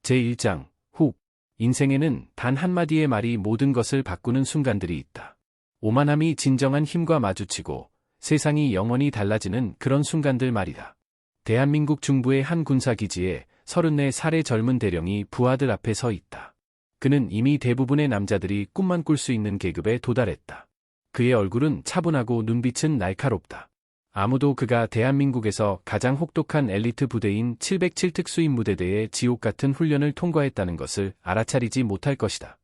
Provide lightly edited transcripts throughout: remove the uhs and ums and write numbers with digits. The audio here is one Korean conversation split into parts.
제1장 훅. 인생에는 단 한마디의 말이 모든 것을 바꾸는 순간들이 있다. 오만함이 진정한 힘과 마주치고 세상이 영원히 달라지는 그런 순간들 말이다. 대한민국 중부의 한 군사기지에 34살의 젊은 대령이 부하들 앞에 서 있다. 그는 이미 대부분의 남자들이 꿈만 꿀 수 있는 계급에 도달했다. 그의 얼굴은 차분하고 눈빛은 날카롭다. 아무도 그가 대한민국에서 가장 혹독한 엘리트 부대인 707 특수임무대대의 지옥 같은 훈련을 통과했다는 것을 알아차리지 못할 것이다.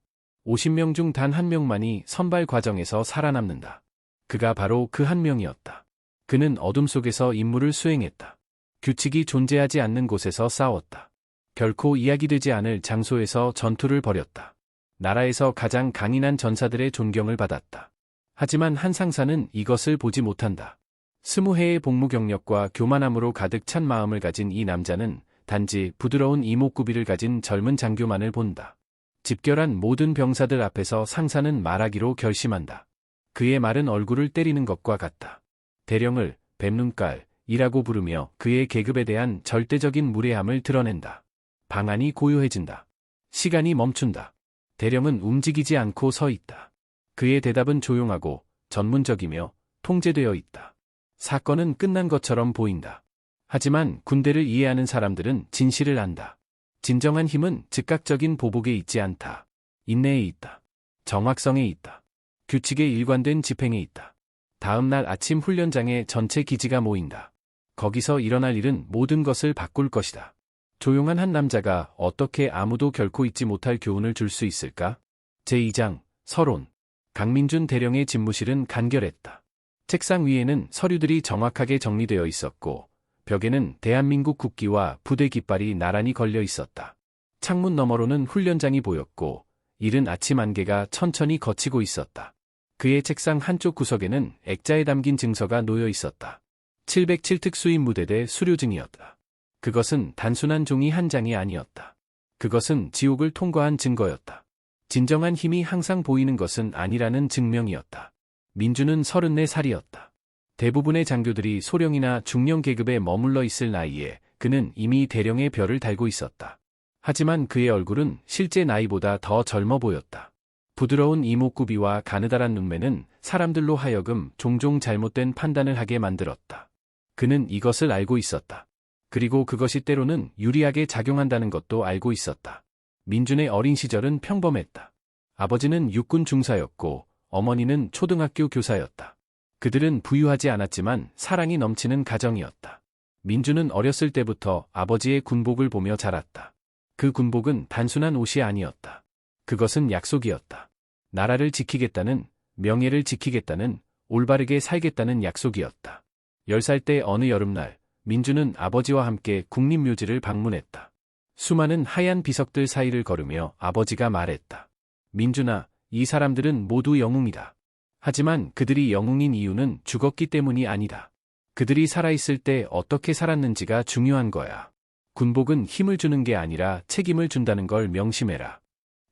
50명 중 단 한 명만이 선발 과정에서 살아남는다. 그가 바로 그 한 명이었다. 그는 어둠 속에서 임무를 수행했다. 규칙이 존재하지 않는 곳에서 싸웠다. 결코 이야기되지 않을 장소에서 전투를 벌였다. 나라에서 가장 강인한 전사들의 존경을 받았다. 하지만 한 상사는 이것을 보지 못한다. 20해의 복무 경력과 교만함으로 가득 찬 마음을 가진 이 남자는 단지 부드러운 이목구비를 가진 젊은 장교만을 본다. 집결한 모든 병사들 앞에서 상사는 말하기로 결심한다. 그의 말은 얼굴을 때리는 것과 같다. 대령을 뱀눈깔이라고 부르며 그의 계급에 대한 절대적인 무례함을 드러낸다. 방안이 고요해진다. 시간이 멈춘다. 대령은 움직이지 않고 서 있다. 그의 대답은 조용하고 전문적이며 통제되어 있다. 사건은 끝난 것처럼 보인다. 하지만 군대를 이해하는 사람들은 진실을 안다. 진정한 힘은 즉각적인 보복에 있지 않다. 인내에 있다. 정확성에 있다. 규칙에 일관된 집행에 있다. 다음 날 아침 훈련장에 전체 기지가 모인다. 거기서 일어날 일은 모든 것을 바꿀 것이다. 조용한 한 남자가 어떻게 아무도 결코 잊지 못할 교훈을 줄 수 있을까? 제2장 서론. 강민준 대령의 집무실은 간결했다. 책상 위에는 서류들이 정확하게 정리되어 있었고 벽에는 대한민국 국기와 부대 깃발이 나란히 걸려 있었다. 창문 너머로는 훈련장이 보였고 이른 아침 안개가 천천히 걷히고 있었다. 그의 책상 한쪽 구석에는 액자에 담긴 증서가 놓여 있었다. 707 특수임무대대 수료증이었다. 그것은 단순한 종이 한 장이 아니었다. 그것은 지옥을 통과한 증거였다. 진정한 힘이 항상 보이는 것은 아니라는 증명이었다. 민주는 34살이었다. 대부분의 장교들이 소령이나 중령 계급에 머물러 있을 나이에 그는 이미 대령의 별을 달고 있었다. 하지만 그의 얼굴은 실제 나이보다 더 젊어 보였다. 부드러운 이목구비와 가느다란 눈매는 사람들로 하여금 종종 잘못된 판단을 하게 만들었다. 그는 이것을 알고 있었다. 그리고 그것이 때로는 유리하게 작용한다는 것도 알고 있었다. 민준의 어린 시절은 평범했다. 아버지는 육군 중사였고 어머니는 초등학교 교사였다. 그들은 부유하지 않았지만 사랑이 넘치는 가정이었다. 민준은 어렸을 때부터 아버지의 군복을 보며 자랐다. 그 군복은 단순한 옷이 아니었다. 그것은 약속이었다. 나라를 지키겠다는, 명예를 지키겠다는, 올바르게 살겠다는 약속이었다. 10살 때 어느 여름날, 민준은 아버지와 함께 국립묘지를 방문했다. 수많은 하얀 비석들 사이를 걸으며 아버지가 말했다. 민준아, 이 사람들은 모두 영웅이다. 하지만 그들이 영웅인 이유는 죽었기 때문이 아니다. 그들이 살아있을 때 어떻게 살았는지가 중요한 거야. 군복은 힘을 주는 게 아니라 책임을 준다는 걸 명심해라.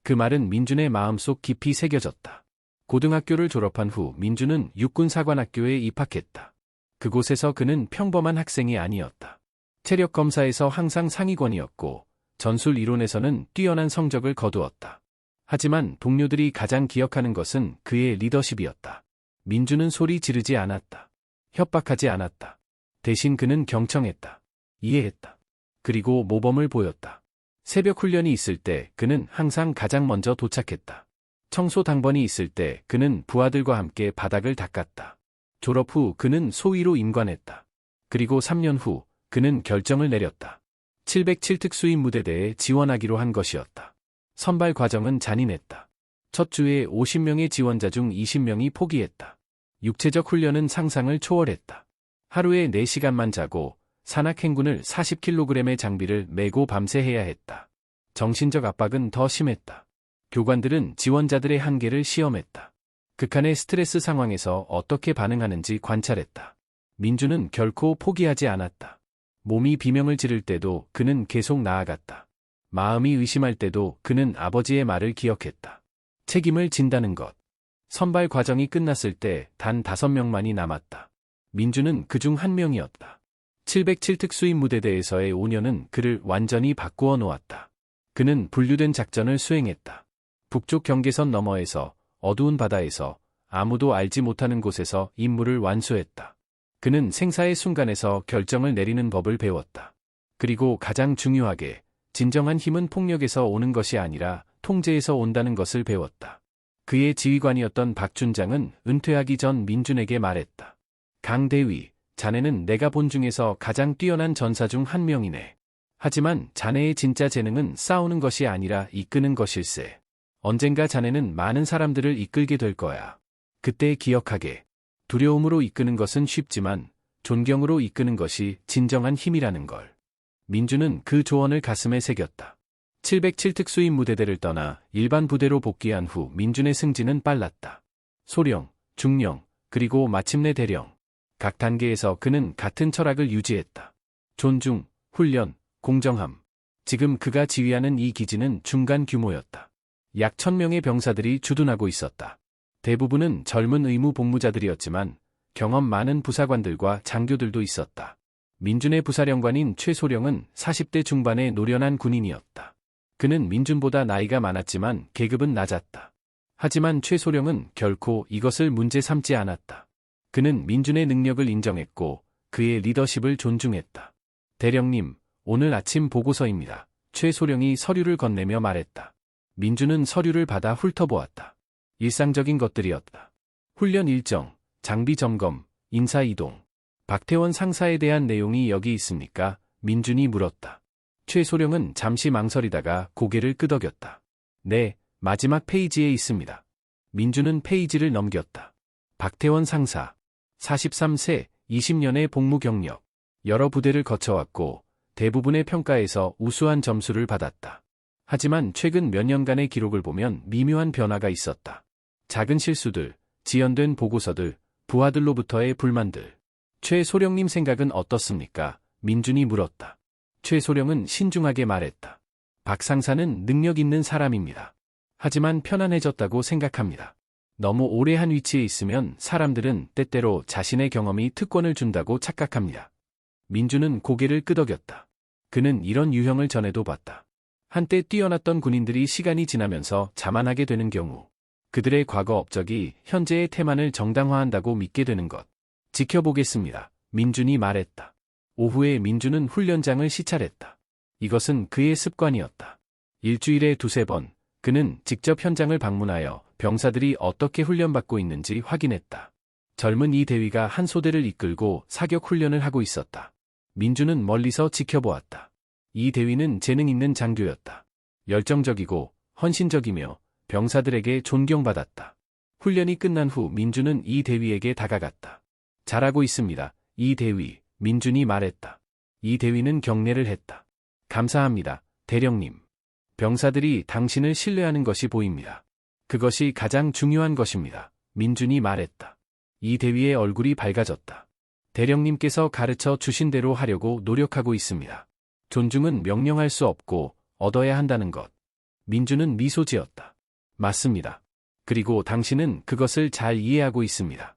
그 말은 민준의 마음속 깊이 새겨졌다. 고등학교를 졸업한 후 민준은 육군사관학교에 입학했다. 그곳에서 그는 평범한 학생이 아니었다. 체력 검사에서 항상 상위권이었고 전술 이론에서는 뛰어난 성적을 거두었다. 하지만 동료들이 가장 기억하는 것은 그의 리더십이었다. 민준은 소리 지르지 않았다. 협박하지 않았다. 대신 그는 경청했다. 이해했다. 그리고 모범을 보였다. 새벽 훈련이 있을 때 그는 항상 가장 먼저 도착했다. 청소 당번이 있을 때 그는 부하들과 함께 바닥을 닦았다. 졸업 후 그는 소위로 임관했다. 그리고 3년 후 그는 결정을 내렸다. 707 특수임무대대에 지원하기로 한 것이었다. 선발 과정은 잔인했다. 첫 주에 50명의 지원자 중 20명이 포기했다. 육체적 훈련은 상상을 초월했다. 하루에 4시간만 자고 산악행군을 40kg의 장비를 메고 밤새 해야 했다. 정신적 압박은 더 심했다. 교관들은 지원자들의 한계를 시험했다. 극한의 스트레스 상황에서 어떻게 반응하는지 관찰했다. 민준은 결코 포기하지 않았다. 몸이 비명을 지를 때도 그는 계속 나아갔다. 마음이 의심할 때도 그는 아버지의 말을 기억했다. 책임을 진다는 것. 선발 과정이 끝났을 때 단 5명만이 남았다. 민준은 그중 한 명이었다. 707 특수임무대대에서의 5년은 그를 완전히 바꾸어 놓았다. 그는 분류된 작전을 수행했다. 북쪽 경계선 너머에서, 어두운 바다에서, 아무도 알지 못하는 곳에서 임무를 완수했다. 그는 생사의 순간에서 결정을 내리는 법을 배웠다. 그리고 가장 중요하게, 진정한 힘은 폭력에서 오는 것이 아니라 통제에서 온다는 것을 배웠다. 그의 지휘관이었던 박준장은 은퇴하기 전 민준에게 말했다. 강대위, 자네는 내가 본 중에서 가장 뛰어난 전사 중 한 명이네. 하지만 자네의 진짜 재능은 싸우는 것이 아니라 이끄는 것일세. 언젠가 자네는 많은 사람들을 이끌게 될 거야. 그때 기억하게. 두려움으로 이끄는 것은 쉽지만 존경으로 이끄는 것이 진정한 힘이라는 걸. 민준은 그 조언을 가슴에 새겼다. 707 특수임무대대를 떠나 일반 부대로 복귀한 후 민준의 승진은 빨랐다. 소령, 중령, 그리고 마침내 대령. 각 단계에서 그는 같은 철학을 유지했다. 존중, 훈련, 공정함. 지금 그가 지휘하는 이 기지는 중간 규모였다. 약 1000명의 병사들이 주둔하고 있었다. 대부분은 젊은 의무 복무자들이었지만 경험 많은 부사관들과 장교들도 있었다. 민준의 부사령관인 최소령은 40대 중반의 노련한 군인이었다. 그는 민준보다 나이가 많았지만 계급은 낮았다. 하지만 최소령은 결코 이것을 문제 삼지 않았다. 그는 민준의 능력을 인정했고 그의 리더십을 존중했다. 대령님, 오늘 아침 보고서입니다. 최소령이 서류를 건네며 말했다. 민준은 서류를 받아 훑어보았다. 일상적인 것들이었다. 훈련 일정, 장비 점검, 인사 이동. 박태원 상사에 대한 내용이 여기 있습니까? 민준이 물었다. 최소령은 잠시 망설이다가 고개를 끄덕였다. 네, 마지막 페이지에 있습니다. 민준은 페이지를 넘겼다. 박태원 상사. 43세, 20년의 복무 경력. 여러 부대를 거쳐왔고 대부분의 평가에서 우수한 점수를 받았다. 하지만 최근 몇 년간의 기록을 보면 미묘한 변화가 있었다. 작은 실수들, 지연된 보고서들, 부하들로부터의 불만들. 최소령님 생각은 어떻습니까? 민준이 물었다. 최소령은 신중하게 말했다. 박 상사는 능력 있는 사람입니다. 하지만 편안해졌다고 생각합니다. 너무 오래 한 위치에 있으면 사람들은 때때로 자신의 경험이 특권을 준다고 착각합니다. 민준은 고개를 끄덕였다. 그는 이런 유형을 전에도 봤다. 한때 뛰어났던 군인들이 시간이 지나면서 자만하게 되는 경우, 그들의 과거 업적이 현재의 태만을 정당화한다고 믿게 되는 것. 지켜보겠습니다. 민준이 말했다. 오후에 민준은 훈련장을 시찰했다. 이것은 그의 습관이었다. 일주일에 2~3번, 그는 직접 현장을 방문하여 병사들이 어떻게 훈련받고 있는지 확인했다. 젊은 이 대위가 한 소대를 이끌고 사격 훈련을 하고 있었다. 민준은 멀리서 지켜보았다. 이 대위는 재능 있는 장교였다. 열정적이고 헌신적이며 병사들에게 존경받았다. 훈련이 끝난 후 민준은 이 대위에게 다가갔다. 잘하고 있습니다. 이 대위, 민준이 말했다. 이 대위는 경례를 했다. 감사합니다, 대령님. 병사들이 당신을 신뢰하는 것이 보입니다. 그것이 가장 중요한 것입니다. 민준이 말했다. 이 대위의 얼굴이 밝아졌다. 대령님께서 가르쳐 주신 대로 하려고 노력하고 있습니다. 존중은 명령할 수 없고 얻어야 한다는 것. 민준은 미소 지었다. 맞습니다. 그리고 당신은 그것을 잘 이해하고 있습니다.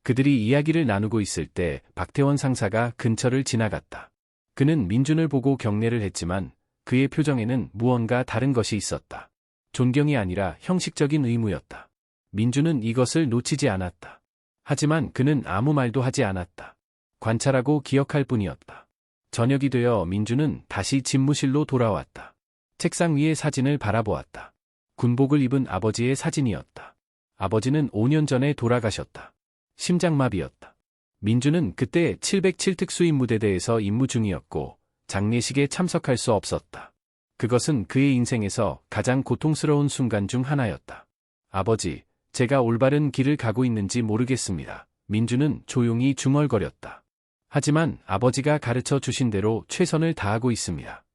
그들이 이야기를 나누고 있을 때 박태원 상사가 근처를 지나갔다. 그는 민준을 보고 경례를 했지만 그의 표정에는 무언가 다른 것이 있었다. 존경이 아니라 형식적인 의무였다. 민준은 이것을 놓치지 않았다. 하지만 그는 아무 말도 하지 않았다. 관찰하고 기억할 뿐이었다. 저녁이 되어 민준은 다시 집무실로 돌아왔다. 책상 위의 사진을 바라보았다. 군복을 입은 아버지의 사진이었다. 아버지는 5년 전에 돌아가셨다. 심장마비였다. 민준은 그때 707 특수임무대대에서 임무 중이었고 장례식에 참석할 수 없었다. 그것은 그의 인생에서 가장 고통스러운 순간 중 하나였다. 아버지, 제가 올바른 길을 가고 있는지 모르겠습니다. 민준은 조용히 중얼거렸다. 하지만 아버지가 가르쳐 주신 대로 최선을 다하고 있습니다.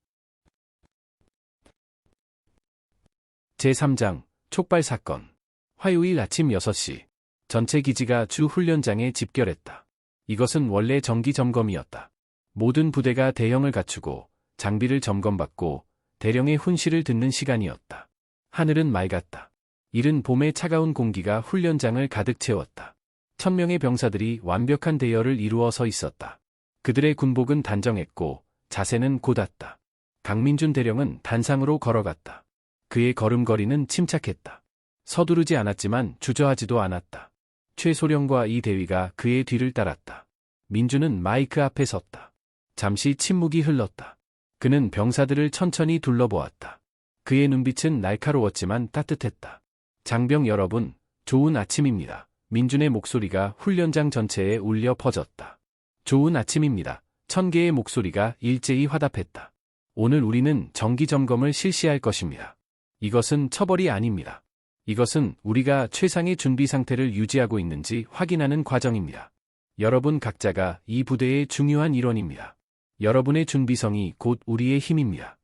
제3장, 촉발 사건. 화요일 아침 6시. 전체 기지가 주 훈련장에 집결했다. 이것은 원래 정기 점검이었다. 모든 부대가 대형을 갖추고 장비를 점검받고 대령의 훈시를 듣는 시간이었다. 하늘은 맑았다. 이른 봄의 차가운 공기가 훈련장을 가득 채웠다. 1000명의 병사들이 완벽한 대열을 이루어 서 있었다. 그들의 군복은 단정했고 자세는 곧았다. 강민준 대령은 단상으로 걸어갔다. 그의 걸음걸이는 침착했다. 서두르지 않았지만 주저하지도 않았다. 최소령과 이 대위가 그의 뒤를 따랐다. 민준은 마이크 앞에 섰다. 잠시 침묵이 흘렀다. 그는 병사들을 천천히 둘러보았다. 그의 눈빛은 날카로웠지만 따뜻했다. 장병 여러분, 좋은 아침입니다. 민준의 목소리가 훈련장 전체에 울려 퍼졌다. 좋은 아침입니다. 1000개의 목소리가 일제히 화답했다. 오늘 우리는 정기 점검을 실시할 것입니다. 이것은 처벌이 아닙니다. 이것은 우리가 최상의 준비 상태를 유지하고 있는지 확인하는 과정입니다. 여러분 각자가 이 부대의 중요한 일원입니다. 여러분의 준비성이 곧 우리의 힘입니다.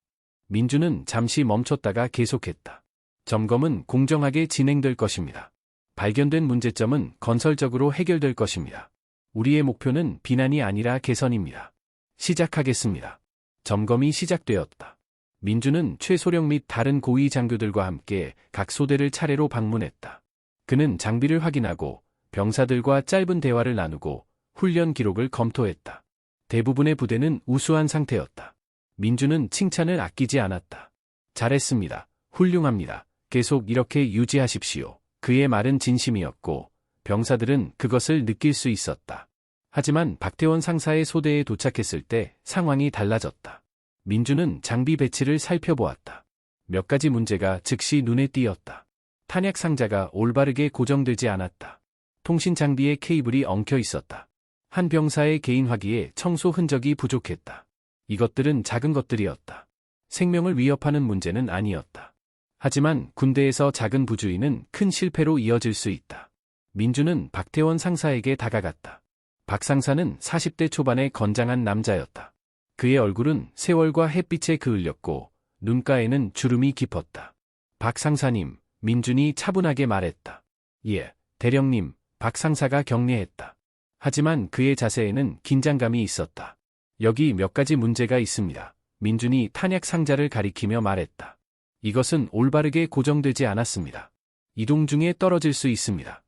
민준은 잠시 멈췄다가 계속했다. 점검은 공정하게 진행될 것입니다. 발견된 문제점은 건설적으로 해결될 것입니다. 우리의 목표는 비난이 아니라 개선입니다. 시작하겠습니다. 점검이 시작되었다. 민준은 최소령 및 다른 고위 장교들과 함께 각 소대를 차례로 방문했다. 그는 장비를 확인하고 병사들과 짧은 대화를 나누고 훈련 기록을 검토했다. 대부분의 부대는 우수한 상태였다. 민준은 칭찬을 아끼지 않았다. 잘했습니다. 훌륭합니다. 계속 이렇게 유지하십시오. 그의 말은 진심이었고 병사들은 그것을 느낄 수 있었다. 하지만 박태원 상사의 소대에 도착했을 때 상황이 달라졌다. 민준은 장비 배치를 살펴보았다. 몇 가지 문제가 즉시 눈에 띄었다. 탄약 상자가 올바르게 고정되지 않았다. 통신 장비의 케이블이 엉켜 있었다. 한 병사의 개인 화기에 청소 흔적이 부족했다. 이것들은 작은 것들이었다. 생명을 위협하는 문제는 아니었다. 하지만 군대에서 작은 부주의는 큰 실패로 이어질 수 있다. 민준은 박태원 상사에게 다가갔다. 박 상사는 40대 초반의 건장한 남자였다. 그의 얼굴은 세월과 햇빛에 그을렸고 눈가에는 주름이 깊었다. 박 상사님, 민준이 차분하게 말했다. 예, 대령님, 박 상사가 격려했다. 하지만 그의 자세에는 긴장감이 있었다. 여기 몇 가지 문제가 있습니다. 민준이 탄약 상자를 가리키며 말했다. 이것은 올바르게 고정되지 않았습니다. 이동 중에 떨어질 수 있습니다.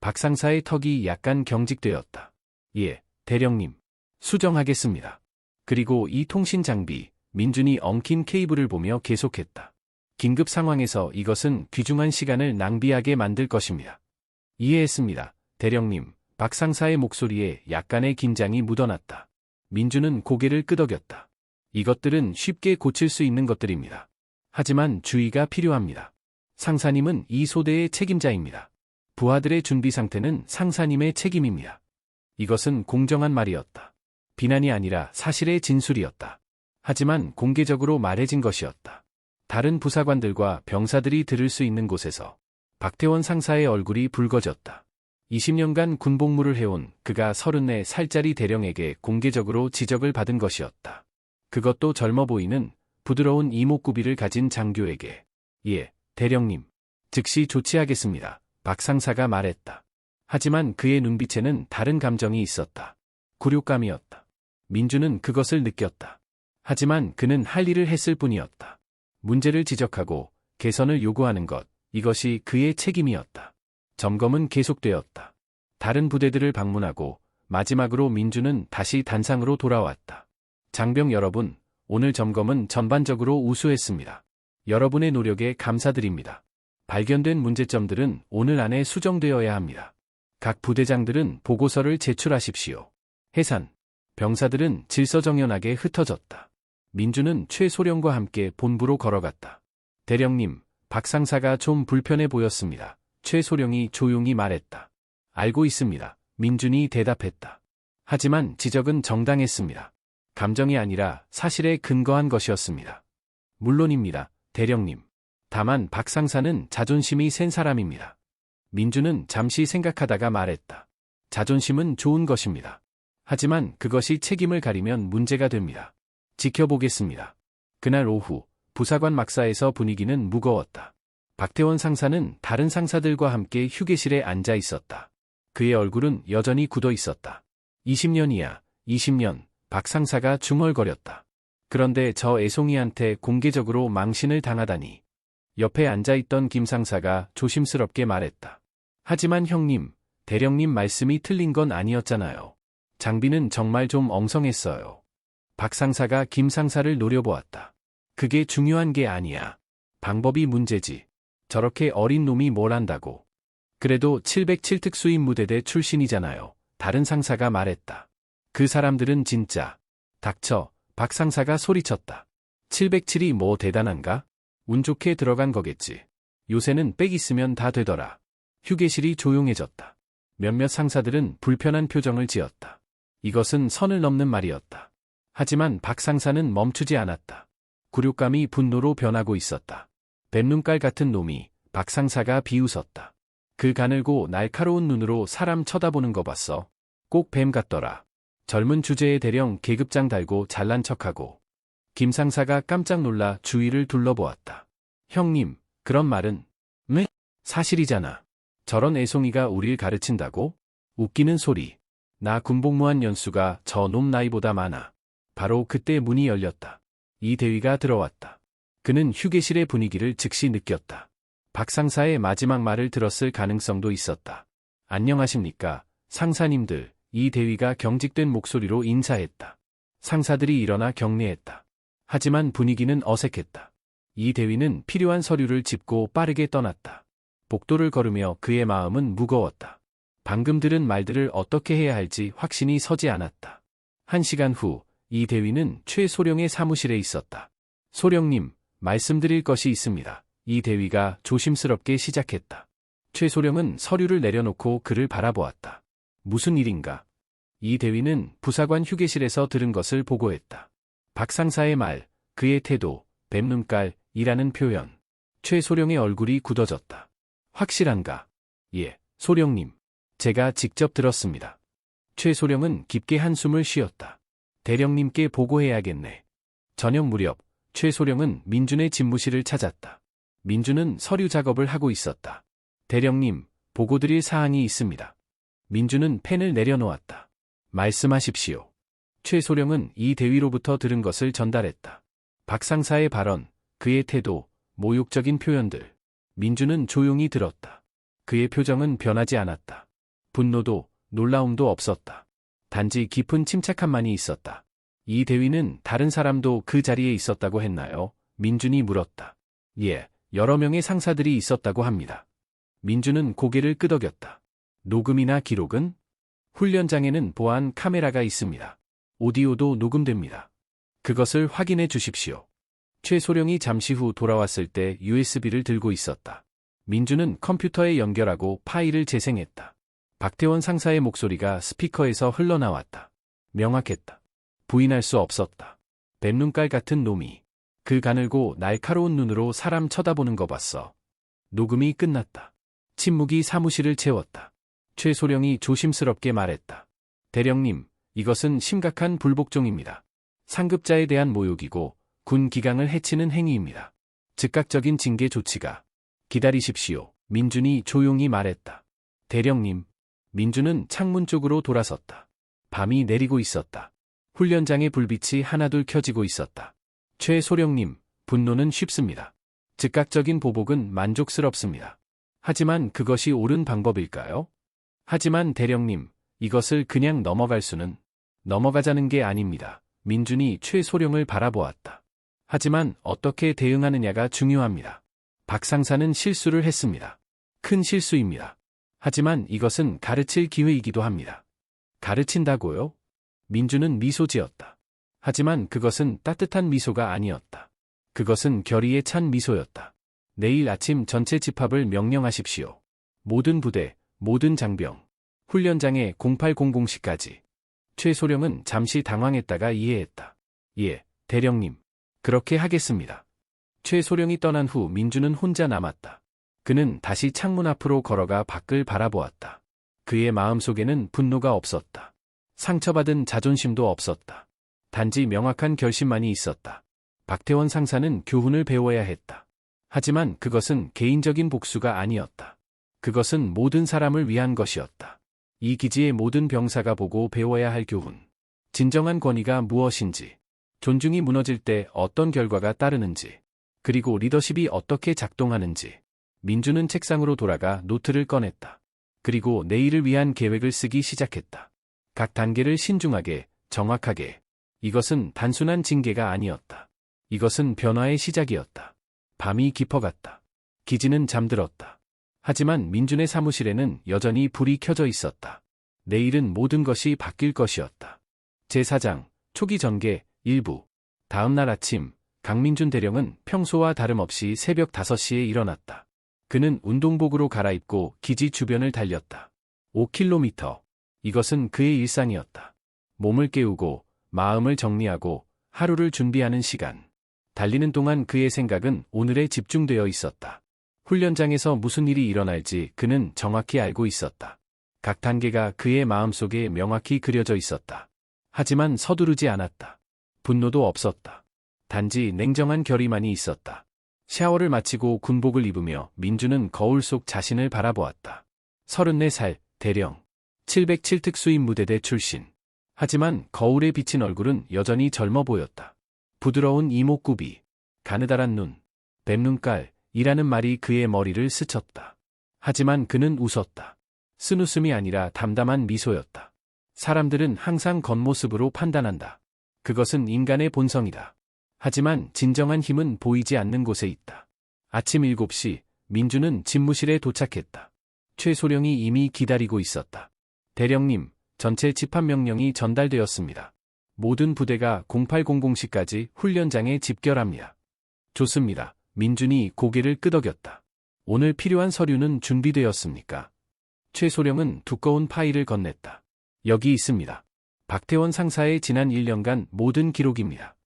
박 상사의 턱이 약간 경직되었다. 예, 대령님. 수정하겠습니다. 그리고 이 통신 장비, 민준이 엉킨 케이블을 보며 계속했다. 긴급 상황에서 이것은 귀중한 시간을 낭비하게 만들 것입니다. 이해했습니다. 대령님. 박 상사의 목소리에 약간의 긴장이 묻어났다. 민준은 고개를 끄덕였다. 이것들은 쉽게 고칠 수 있는 것들입니다. 하지만 주의가 필요합니다. 상사님은 이 소대의 책임자입니다. 부하들의 준비 상태는 상사님의 책임입니다. 이것은 공정한 말이었다. 비난이 아니라 사실의 진술이었다. 하지만 공개적으로 말해진 것이었다. 다른 부사관들과 병사들이 들을 수 있는 곳에서 박태원 상사의 얼굴이 붉어졌다. 20년간 군복무를 해온 그가 34살짜리 대령에게 공개적으로 지적을 받은 것이었다. 그것도 젊어 보이는 부드러운 이목구비를 가진 장교에게. 예, 대령님. 즉시 조치하겠습니다. 박 상사가 말했다. 하지만 그의 눈빛에는 다른 감정이 있었다. 굴욕감이었다. 민준은 그것을 느꼈다. 하지만 그는 할 일을 했을 뿐이었다. 문제를 지적하고 개선을 요구하는 것, 이것이 그의 책임이었다. 점검은 계속되었다. 다른 부대들을 방문하고 마지막으로 민준은 다시 단상으로 돌아왔다. 장병 여러분, 오늘 점검은 전반적으로 우수했습니다. 여러분의 노력에 감사드립니다. 발견된 문제점들은 오늘 안에 수정되어야 합니다. 각 부대장들은 보고서를 제출하십시오. 해산. 병사들은 질서정연하게 흩어졌다. 민준은 최소령과 함께 본부로 걸어갔다. 대령님, 박 상사가 좀 불편해 보였습니다. 최소령이 조용히 말했다. 알고 있습니다. 민준이 대답했다. 하지만 지적은 정당했습니다. 감정이 아니라 사실에 근거한 것이었습니다. 물론입니다, 대령님. 다만 박 상사는 자존심이 센 사람입니다. 민준은 잠시 생각하다가 말했다. 자존심은 좋은 것입니다. 하지만 그것이 책임을 가리면 문제가 됩니다. 지켜보겠습니다. 그날 오후, 부사관 막사에서 분위기는 무거웠다. 박태원 상사는 다른 상사들과 함께 휴게실에 앉아 있었다. 그의 얼굴은 여전히 굳어 있었다. 20년이야, 20년, 박 상사가 중얼거렸다. 그런데 저 애송이한테 공개적으로 망신을 당하다니. 옆에 앉아있던 김 상사가 조심스럽게 말했다. 하지만 형님, 대령님 말씀이 틀린 건 아니었잖아요. 장비는 정말 좀 엉성했어요. 박 상사가 김 상사를 노려보았다. 그게 중요한 게 아니야. 방법이 문제지. 저렇게 어린 놈이 뭘 안다고. 그래도 707특수임 무대대 출신이잖아요. 다른 상사가 말했다. 그 사람들은 진짜. 닥쳐, 박 상사가 소리쳤다. 707이 뭐 대단한가? 운 좋게 들어간 거겠지. 요새는 빽 있으면 다 되더라. 휴게실이 조용해졌다. 몇몇 상사들은 불편한 표정을 지었다. 이것은 선을 넘는 말이었다. 하지만 박 상사는 멈추지 않았다. 굴욕감이 분노로 변하고 있었다. 뱀눈깔 같은 놈이 박 상사가 비웃었다. 그 가늘고 날카로운 눈으로 사람 쳐다보는 거 봤어. 꼭 뱀 같더라. 젊은 주제에 대령 계급장 달고 잘난 척하고. 김 상사가 깜짝 놀라 주위를 둘러보았다. 형님, 그런 말은? 네? 사실이잖아. 저런 애송이가 우릴 가르친다고? 웃기는 소리. 나 군복무한 연수가 저 놈 나이보다 많아. 바로 그때 문이 열렸다. 이 대위가 들어왔다. 그는 휴게실의 분위기를 즉시 느꼈다. 박 상사의 마지막 말을 들었을 가능성도 있었다. 안녕하십니까, 상사님들. 이 대위가 경직된 목소리로 인사했다. 상사들이 일어나 경례했다. 하지만 분위기는 어색했다. 이 대위는 필요한 서류를 짚고 빠르게 떠났다. 복도를 걸으며 그의 마음은 무거웠다. 방금 들은 말들을 어떻게 해야 할지 확신이 서지 않았다. 1시간 후, 이 대위는 최소령의 사무실에 있었다. 소령님, 말씀드릴 것이 있습니다. 이 대위가 조심스럽게 시작했다. 최소령은 서류를 내려놓고 그를 바라보았다. 무슨 일인가? 이 대위는 부사관 휴게실에서 들은 것을 보고했다. 박 상사의 말, 그의 태도, 뱀눈깔이라는 표현. 최소령의 얼굴이 굳어졌다. 확실한가? 예, 소령님. 제가 직접 들었습니다. 최소령은 깊게 한숨을 쉬었다. 대령님께 보고해야겠네. 저녁 무렵, 최소령은 민준의 집무실을 찾았다. 민준은 서류 작업을 하고 있었다. 대령님, 보고드릴 사항이 있습니다. 민준은 펜을 내려놓았다. 말씀하십시오. 최소령은 이 대위로부터 들은 것을 전달했다. 박 상사의 발언, 그의 태도, 모욕적인 표현들. 민준은 조용히 들었다. 그의 표정은 변하지 않았다. 분노도, 놀라움도 없었다. 단지 깊은 침착함만이 있었다. 이 대위는 다른 사람도 그 자리에 있었다고 했나요? 민준이 물었다. 예, 여러 명의 상사들이 있었다고 합니다. 민준은 고개를 끄덕였다. 녹음이나 기록은? 훈련장에는 보안 카메라가 있습니다. 오디오도 녹음됩니다. 그것을 확인해 주십시오. 최소령이 잠시 후 돌아왔을 때 USB를 들고 있었다. 민준은 컴퓨터에 연결하고 파일을 재생했다. 박태원 상사의 목소리가 스피커에서 흘러나왔다. 명확했다. 부인할 수 없었다. 뱀눈깔 같은 놈이. 그 가늘고 날카로운 눈으로 사람 쳐다보는 거 봤어. 녹음이 끝났다. 침묵이 사무실을 채웠다. 최소령이 조심스럽게 말했다. 대령님, 이것은 심각한 불복종입니다. 상급자에 대한 모욕이고 군 기강을 해치는 행위입니다. 즉각적인 징계 조치가. 기다리십시오. 민준이 조용히 말했다. 대령님. 민준은 창문 쪽으로 돌아섰다. 밤이 내리고 있었다. 훈련장의 불빛이 하나둘 켜지고 있었다. 최소령님, 분노는 쉽습니다. 즉각적인 보복은 만족스럽습니다. 하지만 그것이 옳은 방법일까요? 하지만 대령님, 이것을 그냥 넘어가자는 게 아닙니다. 민준이 최소령을 바라보았다. 하지만 어떻게 대응하느냐가 중요합니다. 박 상사는 실수를 했습니다. 큰 실수입니다. 하지만 이것은 가르칠 기회이기도 합니다. 가르친다고요? 민준은 미소 지었다. 하지만 그것은 따뜻한 미소가 아니었다. 그것은 결의에 찬 미소였다. 내일 아침 전체 집합을 명령하십시오. 모든 부대, 모든 장병, 훈련장의 0800시까지. 최소령은 잠시 당황했다가 이해했다. 예, 대령님. 그렇게 하겠습니다. 최소령이 떠난 후 민준은 혼자 남았다. 그는 다시 창문 앞으로 걸어가 밖을 바라보았다. 그의 마음속에는 분노가 없었다. 상처받은 자존심도 없었다. 단지 명확한 결심만이 있었다. 박태원 상사는 교훈을 배워야 했다. 하지만 그것은 개인적인 복수가 아니었다. 그것은 모든 사람을 위한 것이었다. 이 기지의 모든 병사가 보고 배워야 할 교훈. 진정한 권위가 무엇인지, 존중이 무너질 때 어떤 결과가 따르는지, 그리고 리더십이 어떻게 작동하는지. 민준은 책상으로 돌아가 노트를 꺼냈다. 그리고 내일을 위한 계획을 쓰기 시작했다. 각 단계를 신중하게, 정확하게. 이것은 단순한 징계가 아니었다. 이것은 변화의 시작이었다. 밤이 깊어갔다. 기지는 잠들었다. 하지만 민준의 사무실에는 여전히 불이 켜져 있었다. 내일은 모든 것이 바뀔 것이었다. 제4장 초기 전개 일부. 다음 날 아침 강민준 대령은 평소와 다름없이 새벽 5시에 일어났다. 그는 운동복으로 갈아입고 기지 주변을 달렸다. 5km. 이것은 그의 일상이었다. 몸을 깨우고 마음을 정리하고 하루를 준비하는 시간. 달리는 동안 그의 생각은 오늘에 집중되어 있었다. 훈련장에서 무슨 일이 일어날지 그는 정확히 알고 있었다. 각 단계가 그의 마음속에 명확히 그려져 있었다. 하지만 서두르지 않았다. 분노도 없었다. 단지 냉정한 결의만이 있었다. 샤워를 마치고 군복을 입으며 민준은 거울 속 자신을 바라보았다. 34살, 대령. 707 특수임 무대대 출신. 하지만 거울에 비친 얼굴은 여전히 젊어 보였다. 부드러운 이목구비, 가느다란 눈, 뱀눈깔이라는 말이 그의 머리를 스쳤다. 하지만 그는 웃었다. 쓴 웃음이 아니라 담담한 미소였다. 사람들은 항상 겉모습으로 판단한다. 그것은 인간의 본성이다. 하지만 진정한 힘은 보이지 않는 곳에 있다. 아침 7시, 민준은 집무실에 도착했다. 최소령이 이미 기다리고 있었다. 대령님, 전체 집합명령이 전달되었습니다. 모든 부대가 0800시까지 훈련장에 집결합니다. 좋습니다. 민준이 고개를 끄덕였다. 오늘 필요한 서류는 준비되었습니까? 최소령은 두꺼운 파일을 건넸다. 여기 있습니다. 박태원 상사의 지난 1년간 모든 기록입니다.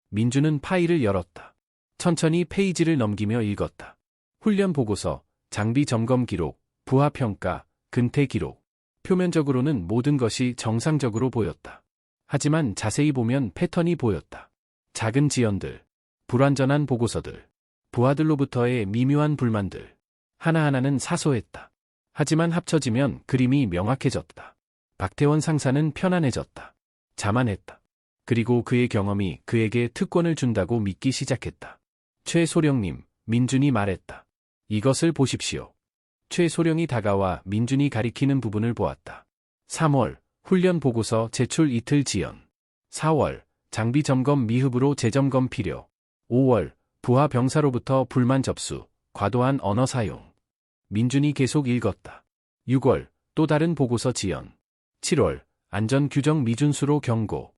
민준은 파일을 열었다. 천천히 페이지를 넘기며 읽었다. 훈련 보고서, 장비 점검 기록, 부하 평가, 근태 기록. 표면적으로는 모든 것이 정상적으로 보였다. 하지만 자세히 보면 패턴이 보였다. 작은 지연들, 불완전한 보고서들, 부하들로부터의 미묘한 불만들. 하나하나는 사소했다. 하지만 합쳐지면 그림이 명확해졌다. 박태원 상사는 편안해졌다. 자만했다. 그리고 그의 경험이 그에게 특권을 준다고 믿기 시작했다. 최소령님, 민준이 말했다. 이것을 보십시오. 최소령이 다가와 민준이 가리키는 부분을 보았다. 3월, 훈련 보고서 제출 이틀 지연. 4월, 장비 점검 미흡으로 재점검 필요. 5월, 부하 병사로부터 불만 접수, 과도한 언어 사용. 민준이 계속 읽었다. 6월, 또 다른 보고서 지연. 7월, 안전규정 미준수로 경고.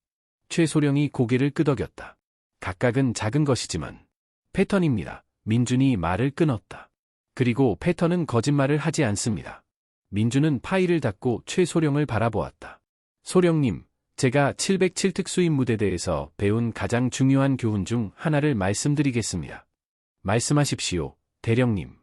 최소령이 고개를 끄덕였다. 각각은 작은 것이지만 패턴입니다. 민준이 말을 끊었다. 그리고 패턴은 거짓말을 하지 않습니다. 민준은 파일을 닫고 최소령을 바라보았다. 소령님, 제가 707 특수임 무대대에서 배운 가장 중요한 교훈 중 하나를 말씀드리겠습니다. 말씀하십시오, 대령님.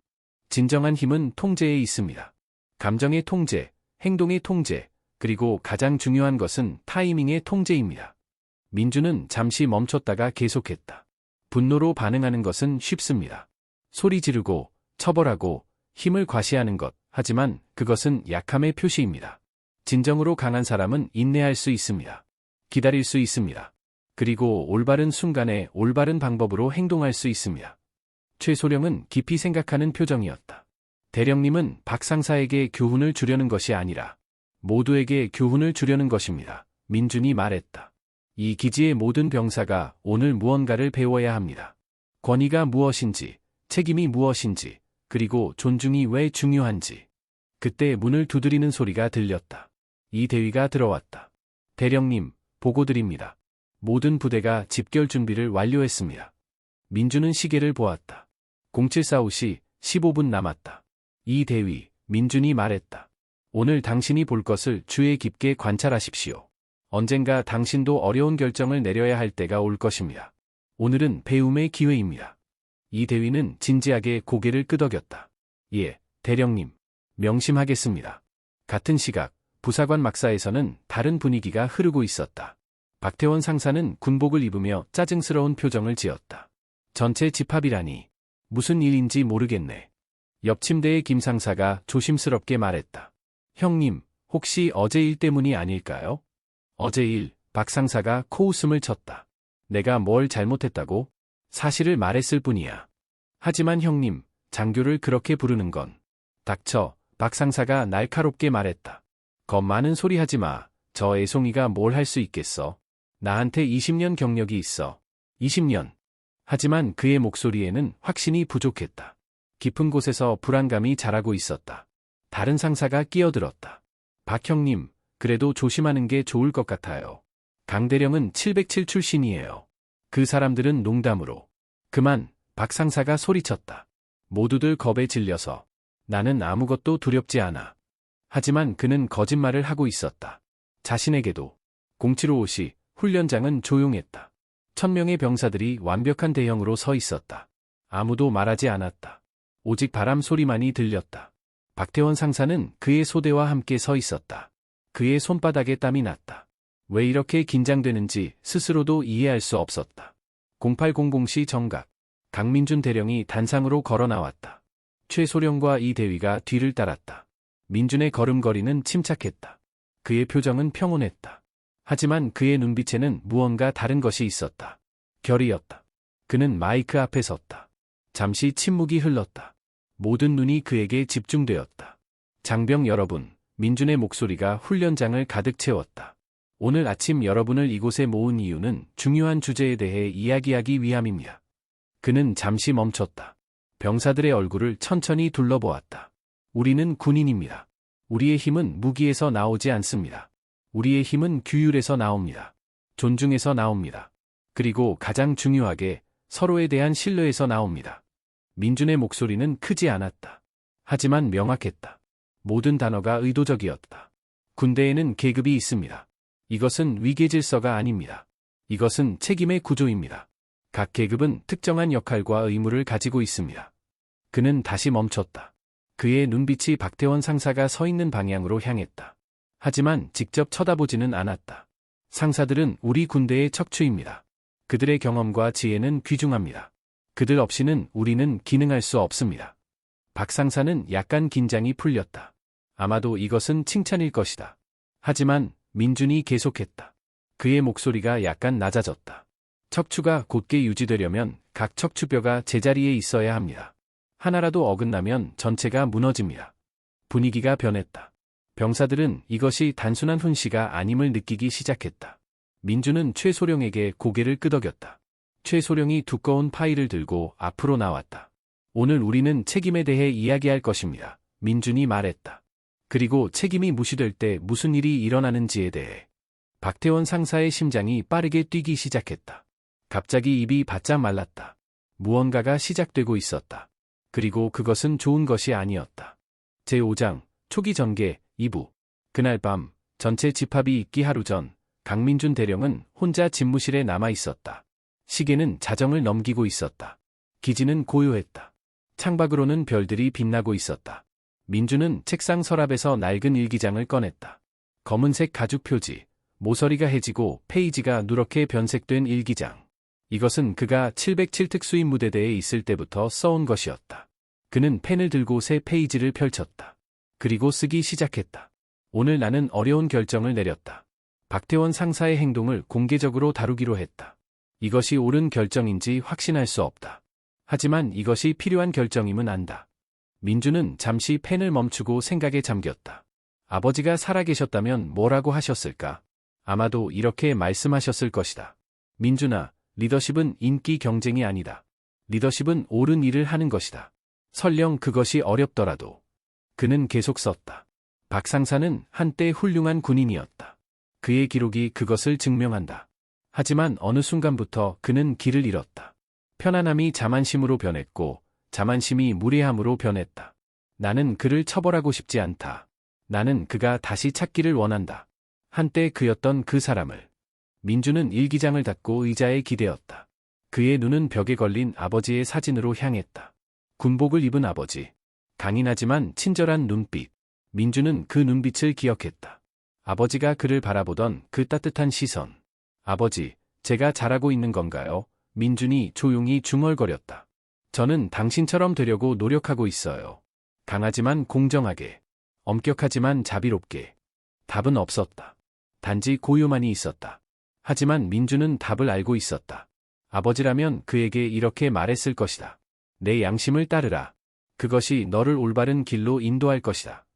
진정한 힘은 통제에 있습니다. 감정의 통제, 행동의 통제, 그리고 가장 중요한 것은 타이밍의 통제입니다. 민준은 잠시 멈췄다가 계속했다. 분노로 반응하는 것은 쉽습니다. 소리 지르고, 처벌하고, 힘을 과시하는 것, 하지만 그것은 약함의 표시입니다. 진정으로 강한 사람은 인내할 수 있습니다. 기다릴 수 있습니다. 그리고 올바른 순간에 올바른 방법으로 행동할 수 있습니다. 최소령은 깊이 생각하는 표정이었다. 대령님은 박 상사에게 교훈을 주려는 것이 아니라 모두에게 교훈을 주려는 것입니다. 민준이 말했다. 이 기지의 모든 병사가 오늘 무언가를 배워야 합니다. 권위가 무엇인지, 책임이 무엇인지, 그리고 존중이 왜 중요한지. 그때 문을 두드리는 소리가 들렸다. 이 대위가 들어왔다. 대령님, 보고드립니다. 모든 부대가 집결 준비를 완료했습니다. 민준은 시계를 보았다. 0745시 15분 남았다. 이 대위, 민준이 말했다. 오늘 당신이 볼 것을 주의 깊게 관찰하십시오. 언젠가 당신도 어려운 결정을 내려야 할 때가 올 것입니다. 오늘은 배움의 기회입니다. 이 대위는 진지하게 고개를 끄덕였다. 예, 대령님. 명심하겠습니다. 같은 시각, 부사관 막사에서는 다른 분위기가 흐르고 있었다. 박태원 상사는 군복을 입으며 짜증스러운 표정을 지었다. 전체 집합이라니. 무슨 일인지 모르겠네. 옆 침대의 김 상사가 조심스럽게 말했다. 형님, 혹시 어제 일 때문이 아닐까요? 어제 일, 박 상사가 코웃음을 쳤다. 내가 뭘 잘못했다고? 사실을 말했을 뿐이야. 하지만 형님, 장교를 그렇게 부르는 건. 닥쳐, 박 상사가 날카롭게 말했다. 겁 많은 소리 하지 마. 저 애송이가 뭘 할 수 있겠어? 나한테 20년 경력이 있어. 20년. 하지만 그의 목소리에는 확신이 부족했다. 깊은 곳에서 불안감이 자라고 있었다. 다른 상사가 끼어들었다. 박 형님, 그래도 조심하는 게 좋을 것 같아요. 강대령은 707 출신이에요. 그 사람들은 농담으로. 그만, 박 상사가 소리쳤다. 모두들 겁에 질려서. 나는 아무것도 두렵지 않아. 하지만 그는 거짓말을 하고 있었다. 자신에게도. 0755시 훈련장은 조용했다. 1000명의 병사들이 완벽한 대형으로 서 있었다. 아무도 말하지 않았다. 오직 바람 소리만이 들렸다. 박태원 상사는 그의 소대와 함께 서 있었다. 그의 손바닥에 땀이 났다. 왜 이렇게 긴장되는지 스스로도 이해할 수 없었다. 0800시 정각. 강민준 대령이 단상으로 걸어 나왔다. 최소령과 이 대위가 뒤를 따랐다. 민준의 걸음걸이는 침착했다. 그의 표정은 평온했다. 하지만 그의 눈빛에는 무언가 다른 것이 있었다. 결이었다. 그는 마이크 앞에 섰다. 잠시 침묵이 흘렀다. 모든 눈이 그에게 집중되었다. 장병 여러분, 민준의 목소리가 훈련장을 가득 채웠다. 오늘 아침 여러분을 이곳에 모은 이유는 중요한 주제에 대해 이야기하기 위함입니다. 그는 잠시 멈췄다. 병사들의 얼굴을 천천히 둘러보았다. 우리는 군인입니다. 우리의 힘은 무기에서 나오지 않습니다. 우리의 힘은 규율에서 나옵니다. 존중에서 나옵니다. 그리고 가장 중요하게 서로에 대한 신뢰에서 나옵니다. 민준의 목소리는 크지 않았다. 하지만 명확했다. 모든 단어가 의도적이었다. 군대에는 계급이 있습니다. 이것은 위계 질서가 아닙니다. 이것은 책임의 구조입니다. 각 계급은 특정한 역할과 의무를 가지고 있습니다. 그는 다시 멈췄다. 그의 눈빛이 박태원 상사가 서 있는 방향으로 향했다. 하지만 직접 쳐다보지는 않았다. 상사들은 우리 군대의 척추입니다. 그들의 경험과 지혜는 귀중합니다. 그들 없이는 우리는 기능할 수 없습니다. 박 상사는 약간 긴장이 풀렸다. 아마도 이것은 칭찬일 것이다. 하지만 민준이 계속했다. 그의 목소리가 약간 낮아졌다. 척추가 곧게 유지되려면 각 척추뼈가 제자리에 있어야 합니다. 하나라도 어긋나면 전체가 무너집니다. 분위기가 변했다. 병사들은 이것이 단순한 훈시가 아님을 느끼기 시작했다. 민준은 최소령에게 고개를 끄덕였다. 최소령이 두꺼운 파일을 들고 앞으로 나왔다. 오늘 우리는 책임에 대해 이야기할 것입니다. 민준이 말했다. 그리고 책임이 무시될 때 무슨 일이 일어나는지에 대해. 박태원 상사의 심장이 빠르게 뛰기 시작했다. 갑자기 입이 바짝 말랐다. 무언가가 시작되고 있었다. 그리고 그것은 좋은 것이 아니었다. 제5장 초기 전개 2부. 그날 밤 전체 집합이 있기 하루 전 강민준 대령은 혼자 집무실에 남아 있었다. 시계는 자정을 넘기고 있었다. 기지는 고요했다. 창밖으로는 별들이 빛나고 있었다. 민준은 책상 서랍에서 낡은 일기장을 꺼냈다. 검은색 가죽 표지, 모서리가 해지고 페이지가 누렇게 변색된 일기장. 이것은 그가 707 특수임 무대대에 있을 때부터 써온 것이었다. 그는 펜을 들고 새 페이지를 펼쳤다. 그리고 쓰기 시작했다. 오늘 나는 어려운 결정을 내렸다. 박태원 상사의 행동을 공개적으로 다루기로 했다. 이것이 옳은 결정인지 확신할 수 없다. 하지만 이것이 필요한 결정임은 안다. 민준은 잠시 펜을 멈추고 생각에 잠겼다. 아버지가 살아계셨다면 뭐라고 하셨을까? 아마도 이렇게 말씀하셨을 것이다. 민준아, 리더십은 인기 경쟁이 아니다. 리더십은 옳은 일을 하는 것이다. 설령 그것이 어렵더라도. 그는 계속 썼다. 박 상사는 한때 훌륭한 군인이었다. 그의 기록이 그것을 증명한다. 하지만 어느 순간부터 그는 길을 잃었다. 편안함이 자만심으로 변했고 자만심이 무례함으로 변했다. 나는 그를 처벌하고 싶지 않다. 나는 그가 다시 찾기를 원한다. 한때 그였던 그 사람을. 민준은 일기장을 닫고 의자에 기대었다. 그의 눈은 벽에 걸린 아버지의 사진으로 향했다. 군복을 입은 아버지. 강인하지만 친절한 눈빛. 민준은 그 눈빛을 기억했다. 아버지가 그를 바라보던 그 따뜻한 시선. 아버지, 제가 잘하고 있는 건가요? 민준이 조용히 중얼거렸다. 저는 당신처럼 되려고 노력하고 있어요. 강하지만 공정하게. 엄격하지만 자비롭게. 답은 없었다. 단지 고요만이 있었다. 하지만 민준은 답을 알고 있었다. 아버지라면 그에게 이렇게 말했을 것이다. 내 양심을 따르라. 그것이 너를 올바른 길로 인도할 것이다.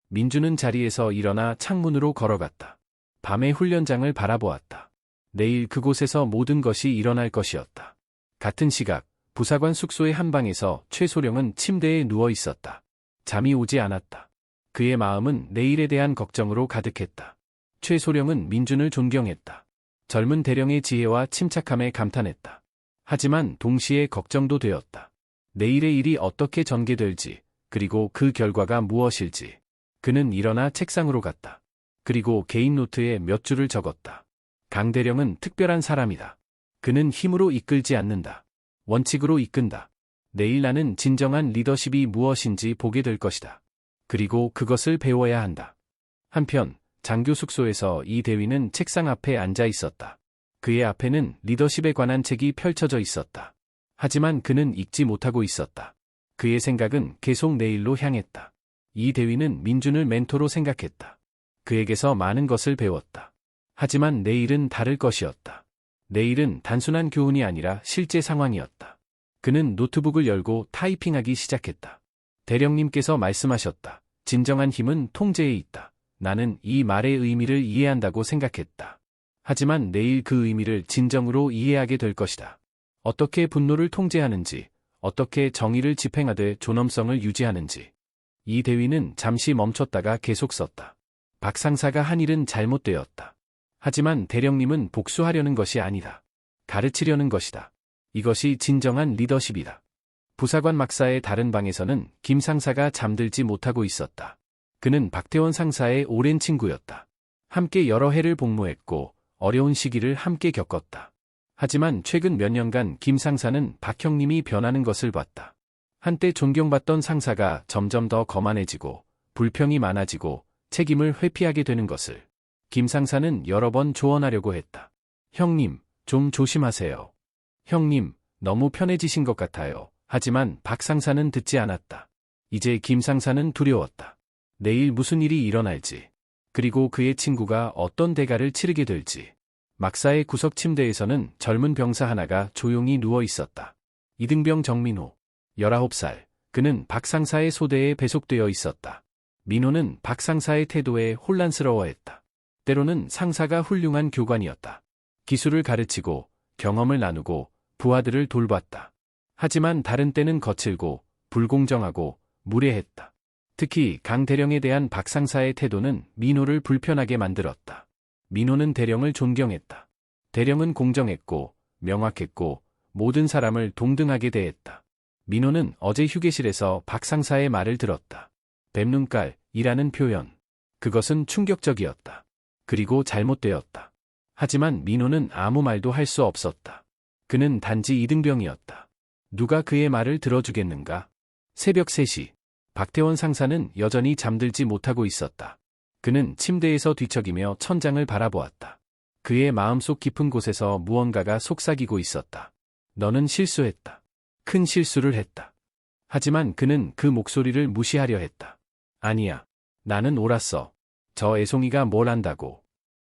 민준은 자리에서 일어나 창문으로 걸어갔다. 밤의 훈련장을 바라보았다. 내일 그곳에서 모든 것이 일어날 것이었다. 같은 시각, 부사관 숙소의 한 방에서 최소령은 침대에 누워 있었다. 잠이 오지 않았다. 그의 마음은 내일에 대한 걱정으로 가득했다. 최소령은 민준을 존경했다. 젊은 대령의 지혜와 침착함에 감탄했다. 하지만 동시에 걱정도 되었다. 내일의 일이 어떻게 전개될지, 그리고 그 결과가 무엇일지. 그는 일어나 책상으로 갔다. 그리고 개인 노트에 몇 줄을 적었다. 강 대령은 특별한 사람이다. 그는 힘으로 이끌지 않는다. 원칙으로 이끈다. 내일 나는 진정한 리더십이 무엇인지 보게 될 것이다. 그리고 그것을 배워야 한다. 한편 장교 숙소에서 이 대위는 책상 앞에 앉아 있었다. 그의 앞에는 리더십에 관한 책이 펼쳐져 있었다. 하지만 그는 읽지 못하고 있었다. 그의 생각은 계속 내일로 향했다. 이 대위는 민준을 멘토로 생각했다. 그에게서 많은 것을 배웠다. 하지만 내일은 다를 것이었다. 내일은 단순한 교훈이 아니라 실제 상황이었다. 그는 노트북을 열고 타이핑하기 시작했다. 대령님께서 말씀하셨다. 진정한 힘은 통제에 있다. 나는 이 말의 의미를 이해한다고 생각했다. 하지만 내일 그 의미를 진정으로 이해하게 될 것이다. 어떻게 분노를 통제하는지, 어떻게 정의를 집행하되 존엄성을 유지하는지. 이 대위는 잠시 멈췄다가 계속 썼다. 박 상사가 한 일은 잘못되었다. 하지만 대령님은 복수하려는 것이 아니다. 가르치려는 것이다. 이것이 진정한 리더십이다. 부사관 막사의 다른 방에서는 김 상사가 잠들지 못하고 있었다. 그는 박태원 상사의 오랜 친구였다. 함께 여러 해를 복무했고 어려운 시기를 함께 겪었다. 하지만 최근 몇 년간 김 상사는 박 형님이 변하는 것을 봤다. 한때 존경받던 상사가 점점 더 거만해지고 불평이 많아지고 책임을 회피하게 되는 것을 김 상사는 여러 번 조언하려고 했다. 형님, 좀 조심하세요. 형님, 너무 편해지신 것 같아요. 하지만 박 상사는 듣지 않았다. 이제 김 상사는 두려웠다. 내일 무슨 일이 일어날지, 그리고 그의 친구가 어떤 대가를 치르게 될지. 막사의 구석 침대에서는 젊은 병사 하나가 조용히 누워 있었다. 이등병 정민호, 19살. 그는 박 상사의 소대에 배속되어 있었다. 민호는 박 상사의 태도에 혼란스러워했다. 때로는 상사가 훌륭한 교관이었다. 기술을 가르치고 경험을 나누고 부하들을 돌봤다. 하지만 다른 때는 거칠고 불공정하고 무례했다. 특히 강 대령에 대한 박 상사의 태도는 민호를 불편하게 만들었다. 민호는 대령을 존경했다. 대령은 공정했고 명확했고 모든 사람을 동등하게 대했다. 민호는 어제 휴게실에서 박 상사의 말을 들었다. 뱀눈깔이라는 표현. 그것은 충격적이었다. 그리고 잘못되었다. 하지만 민호는 아무 말도 할 수 없었다. 그는 단지 이등병이었다. 누가 그의 말을 들어주겠는가? 새벽 3시. 박태원 상사는 여전히 잠들지 못하고 있었다. 그는 침대에서 뒤척이며 천장을 바라보았다. 그의 마음속 깊은 곳에서 무언가가 속삭이고 있었다. 너는 실수했다. 큰 실수를 했다. 하지만 그는 그 목소리를 무시하려 했다. 아니야. 나는 옳았어. 저 애송이가 뭘 안다고.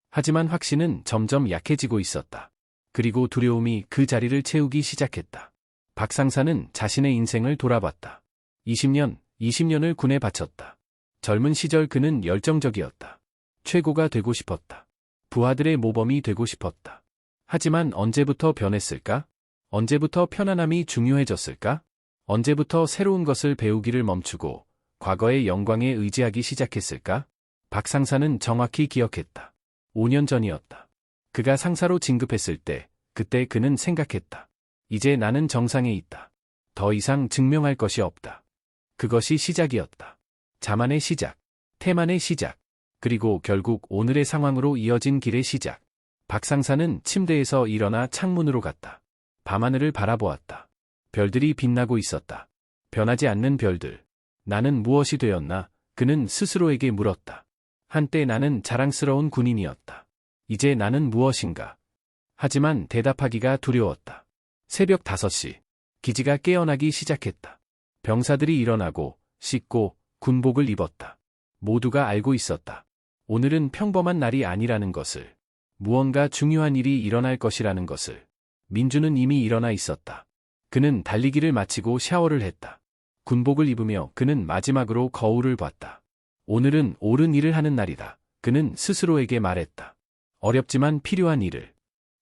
하지만 확신은 점점 약해지고 있었다. 그리고 두려움이 그 자리를 채우기 시작했다. 박 상사는 자신의 인생을 돌아봤다. 20년을 군에 바쳤다. 젊은 시절 그는 열정적이었다. 최고가 되고 싶었다. 부하들의 모범이 되고 싶었다. 하지만 언제부터 변했을까? 언제부터 편안함이 중요해졌을까? 언제부터 새로운 것을 배우기를 멈추고 과거의 영광에 의지하기 시작했을까? 박 상사는 정확히 기억했다. 5년 전이었다. 그가 상사로 진급했을 때, 그때 그는 생각했다. 이제 나는 정상에 있다. 더 이상 증명할 것이 없다. 그것이 시작이었다. 자만의 시작, 태만의 시작, 그리고 결국 오늘의 상황으로 이어진 길의 시작. 박 상사는 침대에서 일어나 창문으로 갔다. 밤하늘을 바라보았다. 별들이 빛나고 있었다. 변하지 않는 별들. 나는 무엇이 되었나? 그는 스스로에게 물었다. 한때 나는 자랑스러운 군인이었다. 이제 나는 무엇인가? 하지만 대답하기가 두려웠다. 새벽 5시. 기지가 깨어나기 시작했다. 병사들이 일어나고 씻고 군복을 입었다. 모두가 알고 있었다. 오늘은 평범한 날이 아니라는 것을. 무언가 중요한 일이 일어날 것이라는 것을. 민주는 이미 일어나 있었다. 그는 달리기를 마치고 샤워를 했다. 군복을 입으며 그는 마지막으로 거울을 봤다. 오늘은 옳은 일을 하는 날이다. 그는 스스로에게 말했다. 어렵지만 필요한 일을.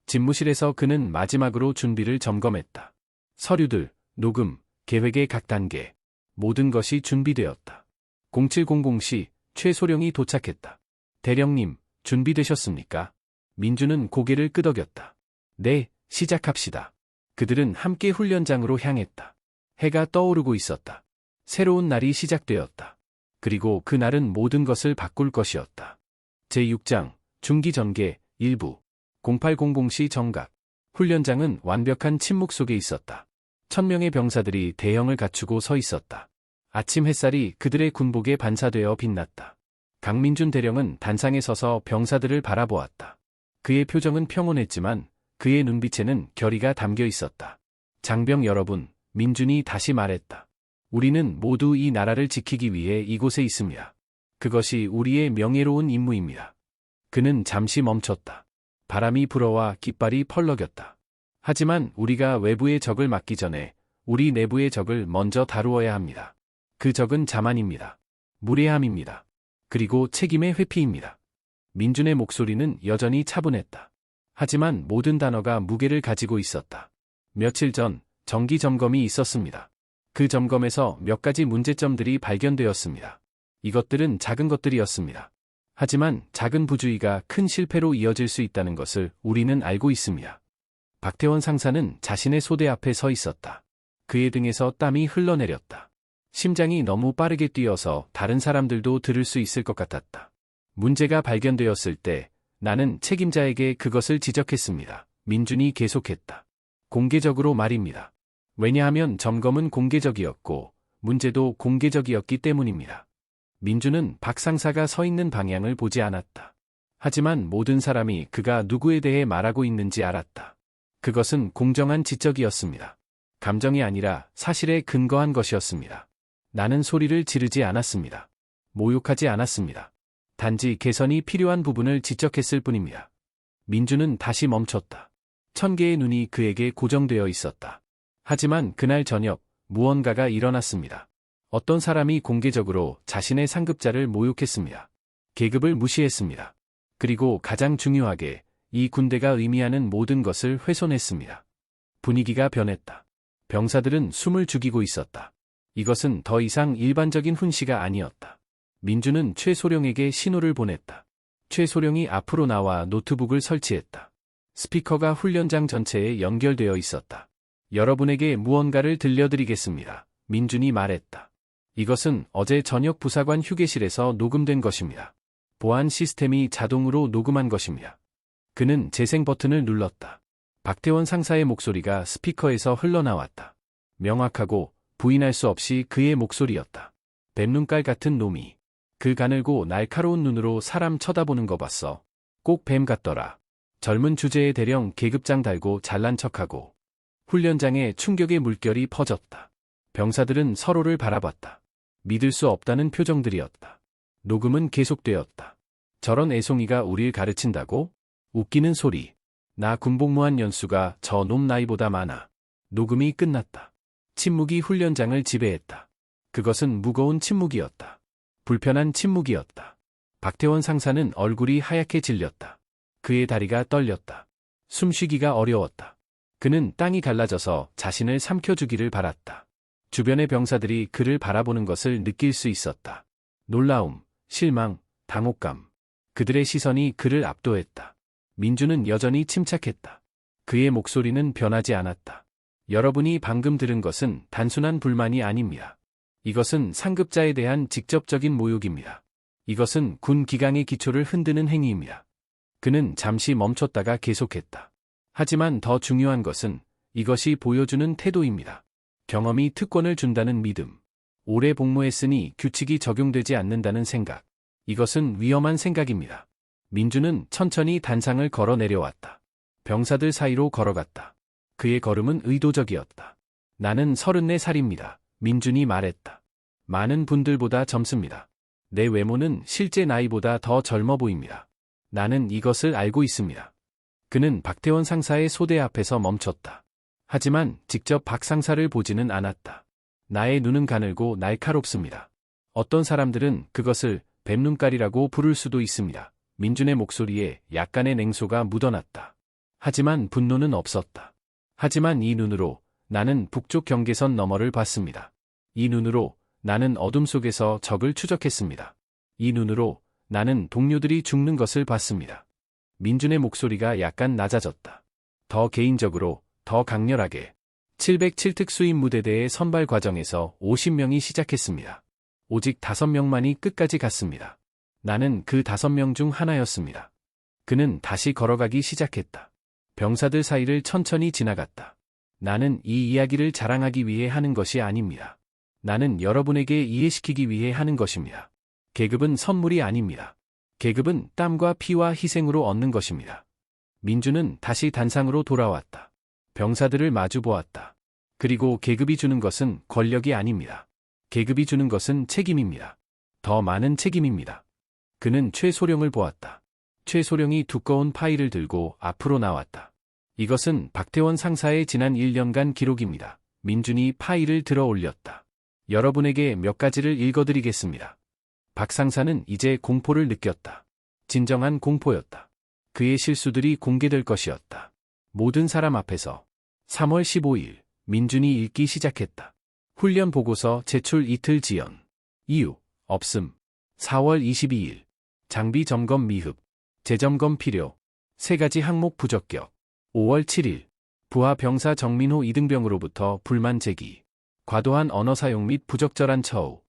집무실에서 그는 마지막으로 준비를 점검했다. 서류들, 녹음, 계획의 각 단계. 모든 것이 준비되었다. 0700시 최소령이 도착했다. 대령님, 준비되셨습니까? 민주는 고개를 끄덕였다. 네, 시작합시다. 그들은 함께 훈련장으로 향했다. 해가 떠오르고 있었다. 새로운 날이 시작되었다. 그리고 그 날은 모든 것을 바꿀 것이었다. 제6장, 중기전개, 일부. 0800시 정각. 훈련장은 완벽한 침묵 속에 있었다. 1000명의 병사들이 대형을 갖추고 서 있었다. 아침 햇살이 그들의 군복에 반사되어 빛났다. 강민준 대령은 단상에 서서 병사들을 바라보았다. 그의 표정은 평온했지만 그의 눈빛에는 결의가 담겨 있었다. 장병 여러분, 민준이 다시 말했다. 우리는 모두 이 나라를 지키기 위해 이곳에 있습니다. 그것이 우리의 명예로운 임무입니다. 그는 잠시 멈췄다. 바람이 불어와 깃발이 펄럭였다. 하지만 우리가 외부의 적을 막기 전에 우리 내부의 적을 먼저 다루어야 합니다. 그 적은 자만입니다. 무례함입니다. 그리고 책임의 회피입니다. 민준의 목소리는 여전히 차분했다. 하지만 모든 단어가 무게를 가지고 있었다. 며칠 전 정기 점검이 있었습니다. 그 점검에서 몇 가지 문제점들이 발견되었습니다. 이것들은 작은 것들이었습니다. 하지만 작은 부주의가 큰 실패로 이어질 수 있다는 것을 우리는 알고 있습니다. 박태원 상사는 자신의 소대 앞에 서 있었다. 그의 등에서 땀이 흘러내렸다. 심장이 너무 빠르게 뛰어서 다른 사람들도 들을 수 있을 것 같았다. 문제가 발견되었을 때 나는 책임자에게 그것을 지적했습니다. 민준이 계속했다. 공개적으로 말입니다. 왜냐하면 점검은 공개적이었고 문제도 공개적이었기 때문입니다. 민준은 박 상사가 서 있는 방향을 보지 않았다. 하지만 모든 사람이 그가 누구에 대해 말하고 있는지 알았다. 그것은 공정한 지적이었습니다. 감정이 아니라 사실에 근거한 것이었습니다. 나는 소리를 지르지 않았습니다. 모욕하지 않았습니다. 단지 개선이 필요한 부분을 지적했을 뿐입니다. 민준은 다시 멈췄다. 1000개의 눈이 그에게 고정되어 있었다. 하지만 그날 저녁 무언가가 일어났습니다. 어떤 사람이 공개적으로 자신의 상급자를 모욕했습니다. 계급을 무시했습니다. 그리고 가장 중요하게 이 군대가 의미하는 모든 것을 훼손했습니다. 분위기가 변했다. 병사들은 숨을 죽이고 있었다. 이것은 더 이상 일반적인 훈시가 아니었다. 민준은 최소령에게 신호를 보냈다. 최소령이 앞으로 나와 노트북을 설치했다. 스피커가 훈련장 전체에 연결되어 있었다. 여러분에게 무언가를 들려드리겠습니다. 민준이 말했다. 이것은 어제 저녁 부사관 휴게실에서 녹음된 것입니다. 보안 시스템이 자동으로 녹음한 것입니다. 그는 재생 버튼을 눌렀다. 박태원 상사의 목소리가 스피커에서 흘러나왔다. 명확하고 부인할 수 없이 그의 목소리였다. 뱀눈깔 같은 놈이. 그 가늘고 날카로운 눈으로 사람 쳐다보는 거 봤어. 꼭 뱀 같더라. 젊은 주제에 대령 계급장 달고 잘난 척하고. 훈련장에 충격의 물결이 퍼졌다. 병사들은 서로를 바라봤다. 믿을 수 없다는 표정들이었다. 녹음은 계속되었다. 저런 애송이가 우릴 가르친다고? 웃기는 소리. 나 군복무한 연수가 저 놈 나이보다 많아. 녹음이 끝났다. 침묵이 훈련장을 지배했다. 그것은 무거운 침묵이었다. 불편한 침묵이었다. 박태원 상사는 얼굴이 하얗게 질렸다. 그의 다리가 떨렸다. 숨쉬기가 어려웠다. 그는 땅이 갈라져서 자신을 삼켜주기를 바랐다. 주변의 병사들이 그를 바라보는 것을 느낄 수 있었다. 놀라움, 실망, 당혹감. 그들의 시선이 그를 압도했다. 민준은 여전히 침착했다. 그의 목소리는 변하지 않았다. 여러분이 방금 들은 것은 단순한 불만이 아닙니다. 이것은 상급자에 대한 직접적인 모욕입니다. 이것은 군 기강의 기초를 흔드는 행위입니다. 그는 잠시 멈췄다가 계속했다. 하지만 더 중요한 것은 이것이 보여주는 태도입니다. 경험이 특권을 준다는 믿음. 오래 복무했으니 규칙이 적용되지 않는다는 생각. 이것은 위험한 생각입니다. 민준은 천천히 단상을 걸어 내려왔다. 병사들 사이로 걸어갔다. 그의 걸음은 의도적이었다. 나는 34살입니다. 민준이 말했다. 많은 분들보다 젊습니다. 내 외모는 실제 나이보다 더 젊어 보입니다. 나는 이것을 알고 있습니다. 그는 박태원 상사의 소대 앞에서 멈췄다. 하지만 직접 박 상사를 보지는 않았다. 나의 눈은 가늘고 날카롭습니다. 어떤 사람들은 그것을 뱀눈깔이라고 부를 수도 있습니다. 민준의 목소리에 약간의 냉소가 묻어났다. 하지만 분노는 없었다. 하지만 이 눈으로 나는 북쪽 경계선 너머를 봤습니다. 이 눈으로 나는 어둠 속에서 적을 추적했습니다. 이 눈으로 나는 동료들이 죽는 것을 봤습니다. 민준의 목소리가 약간 낮아졌다. 더 개인적으로, 더 강렬하게. 707특 수임 무대대의 선발 과정에서 50명이 시작했습니다. 오직 5명만이 끝까지 갔습니다. 나는 그 5명 중 하나였습니다. 그는 다시 걸어가기 시작했다. 병사들 사이를 천천히 지나갔다. 나는 이 이야기를 자랑하기 위해 하는 것이 아닙니다. 나는 여러분에게 이해시키기 위해 하는 것입니다. 계급은 선물이 아닙니다. 계급은 땀과 피와 희생으로 얻는 것입니다. 민주는 다시 단상으로 돌아왔다. 병사들을 마주 보았다. 그리고 계급이 주는 것은 권력이 아닙니다. 계급이 주는 것은 책임입니다. 더 많은 책임입니다. 그는 최소령을 보았다. 최소령이 두꺼운 파일을 들고 앞으로 나왔다. 이것은 박태원 상사의 지난 1년간 기록입니다. 민준이 파일을 들어 올렸다. 여러분에게 몇 가지를 읽어드리겠습니다. 박 상사는 이제 공포를 느꼈다. 진정한 공포였다. 그의 실수들이 공개될 것이었다. 모든 사람 앞에서. 3월 15일, 민준이 읽기 시작했다. 훈련 보고서 제출 이틀 지연. 이유, 없음. 4월 22일, 장비 점검 미흡. 재점검 필요. 3가지 항목 부적격. 5월 7일, 부하 병사 정민호 이등병으로부터 불만 제기. 과도한 언어 사용 및 부적절한 처우.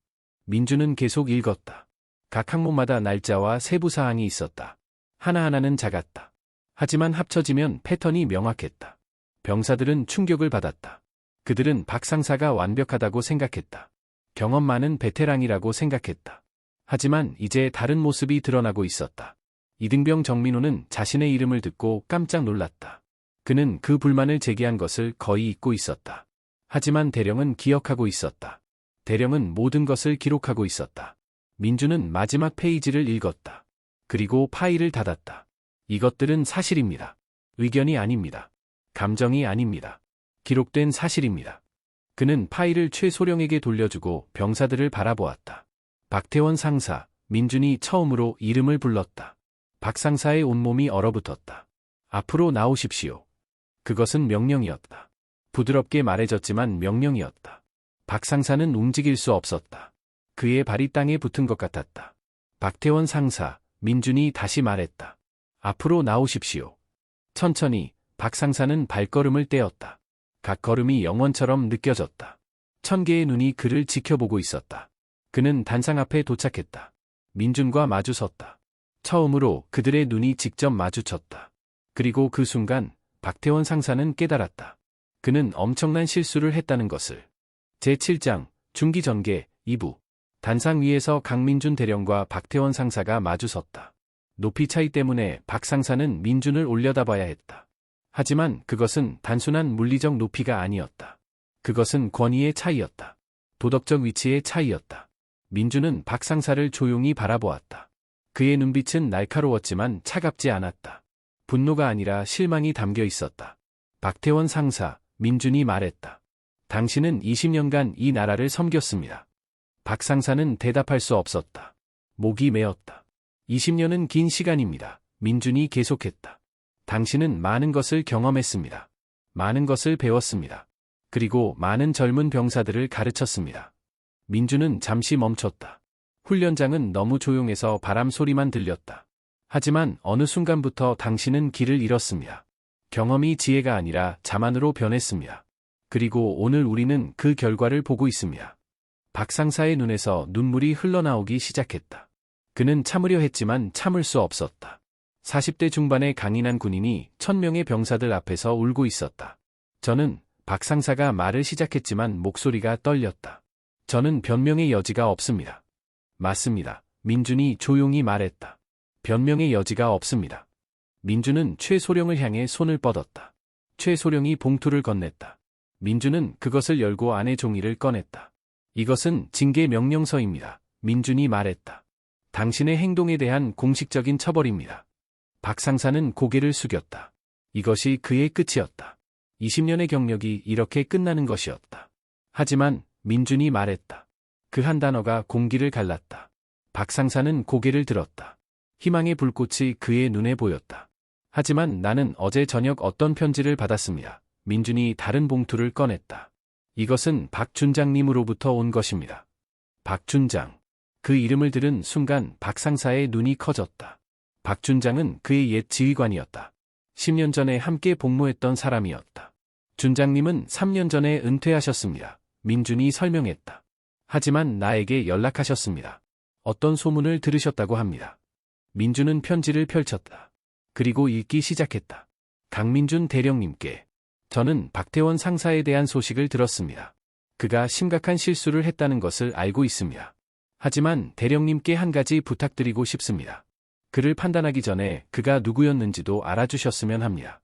민준은 계속 읽었다. 각 항목마다 날짜와 세부 사항이 있었다. 하나하나는 작았다. 하지만 합쳐지면 패턴이 명확했다. 병사들은 충격을 받았다. 그들은 박 상사가 완벽하다고 생각했다. 경험 많은 베테랑이라고 생각했다. 하지만 이제 다른 모습이 드러나고 있었다. 이등병 정민호는 자신의 이름을 듣고 깜짝 놀랐다. 그는 그 불만을 제기한 것을 거의 잊고 있었다. 하지만 대령은 기억하고 있었다. 대령은 모든 것을 기록하고 있었다. 민주는 마지막 페이지를 읽었다. 그리고 파일을 닫았다. 이것들은 사실입니다. 의견이 아닙니다. 감정이 아닙니다. 기록된 사실입니다. 그는 파일을 최소령에게 돌려주고 병사들을 바라보았다. 박태원 상사, 민준이 처음으로 이름을 불렀다. 박 상사의 온몸이 얼어붙었다. 앞으로 나오십시오. 그것은 명령이었다. 부드럽게 말해졌지만 명령이었다. 박 상사는 움직일 수 없었다. 그의 발이 땅에 붙은 것 같았다. 박태원 상사, 민준이 다시 말했다. 앞으로 나오십시오. 천천히, 박 상사는 발걸음을 떼었다. 각 걸음이 영원처럼 느껴졌다. 1000개의 눈이 그를 지켜보고 있었다. 그는 단상 앞에 도착했다. 민준과 마주섰다. 처음으로 그들의 눈이 직접 마주쳤다. 그리고 그 순간 박태원 상사는 깨달았다. 그는 엄청난 실수를 했다는 것을. 제7장 중기전개 2부. 단상 위에서 강민준 대령과 박태원 상사가 마주섰다. 높이 차이 때문에 박 상사는 민준을 올려다봐야 했다. 하지만 그것은 단순한 물리적 높이가 아니었다. 그것은 권위의 차이였다. 도덕적 위치의 차이였다. 민준은 박 상사를 조용히 바라보았다. 그의 눈빛은 날카로웠지만 차갑지 않았다. 분노가 아니라 실망이 담겨 있었다. 박태원 상사, 민준이 말했다. 당신은 20년간 이 나라를 섬겼습니다. 박 상사는 대답할 수 없었다. 목이 메었다. 20년은 긴 시간입니다. 민준이 계속했다. 당신은 많은 것을 경험했습니다. 많은 것을 배웠습니다. 그리고 많은 젊은 병사들을 가르쳤습니다. 민준은 잠시 멈췄다. 훈련장은 너무 조용해서 바람 소리만 들렸다. 하지만 어느 순간부터 당신은 길을 잃었습니다. 경험이 지혜가 아니라 자만으로 변했습니다. 그리고 오늘 우리는 그 결과를 보고 있습니다. 박 상사의 눈에서 눈물이 흘러나오기 시작했다. 그는 참으려 했지만 참을 수 없었다. 40대 중반의 강인한 군인이 1000명의 병사들 앞에서 울고 있었다. 저는 박 상사가 말을 시작했지만 목소리가 떨렸다. 저는 변명의 여지가 없습니다. 맞습니다. 민준이 조용히 말했다. 변명의 여지가 없습니다. 민준은 최소령을 향해 손을 뻗었다. 최소령이 봉투를 건넸다. 민준은 그것을 열고 안에 종이를 꺼냈다. 이것은 징계 명령서입니다. 민준이 말했다. 당신의 행동에 대한 공식적인 처벌입니다. 박 상사는 고개를 숙였다. 이것이 그의 끝이었다. 20년의 경력이 이렇게 끝나는 것이었다. 하지만 민준이 말했다. 그 한 단어가 공기를 갈랐다. 박 상사는 고개를 들었다. 희망의 불꽃이 그의 눈에 보였다. 하지만 나는 어제 저녁 어떤 편지를 받았습니다. 민준이 다른 봉투를 꺼냈다. 이것은 박 준장님으로부터 온 것입니다. 박 준장. 그 이름을 들은 순간 박 상사의 눈이 커졌다. 박 준장은 그의 옛 지휘관이었다. 10년 전에 함께 복무했던 사람이었다. 준장님은 3년 전에 은퇴하셨습니다. 민준이 설명했다. 하지만 나에게 연락하셨습니다. 어떤 소문을 들으셨다고 합니다. 민준은 편지를 펼쳤다. 그리고 읽기 시작했다. 강민준 대령님께. 저는 박태원 상사에 대한 소식을 들었습니다. 그가 심각한 실수를 했다는 것을 알고 있습니다. 하지만 대령님께 한 가지 부탁드리고 싶습니다. 그를 판단하기 전에 그가 누구였는지도 알아주셨으면 합니다.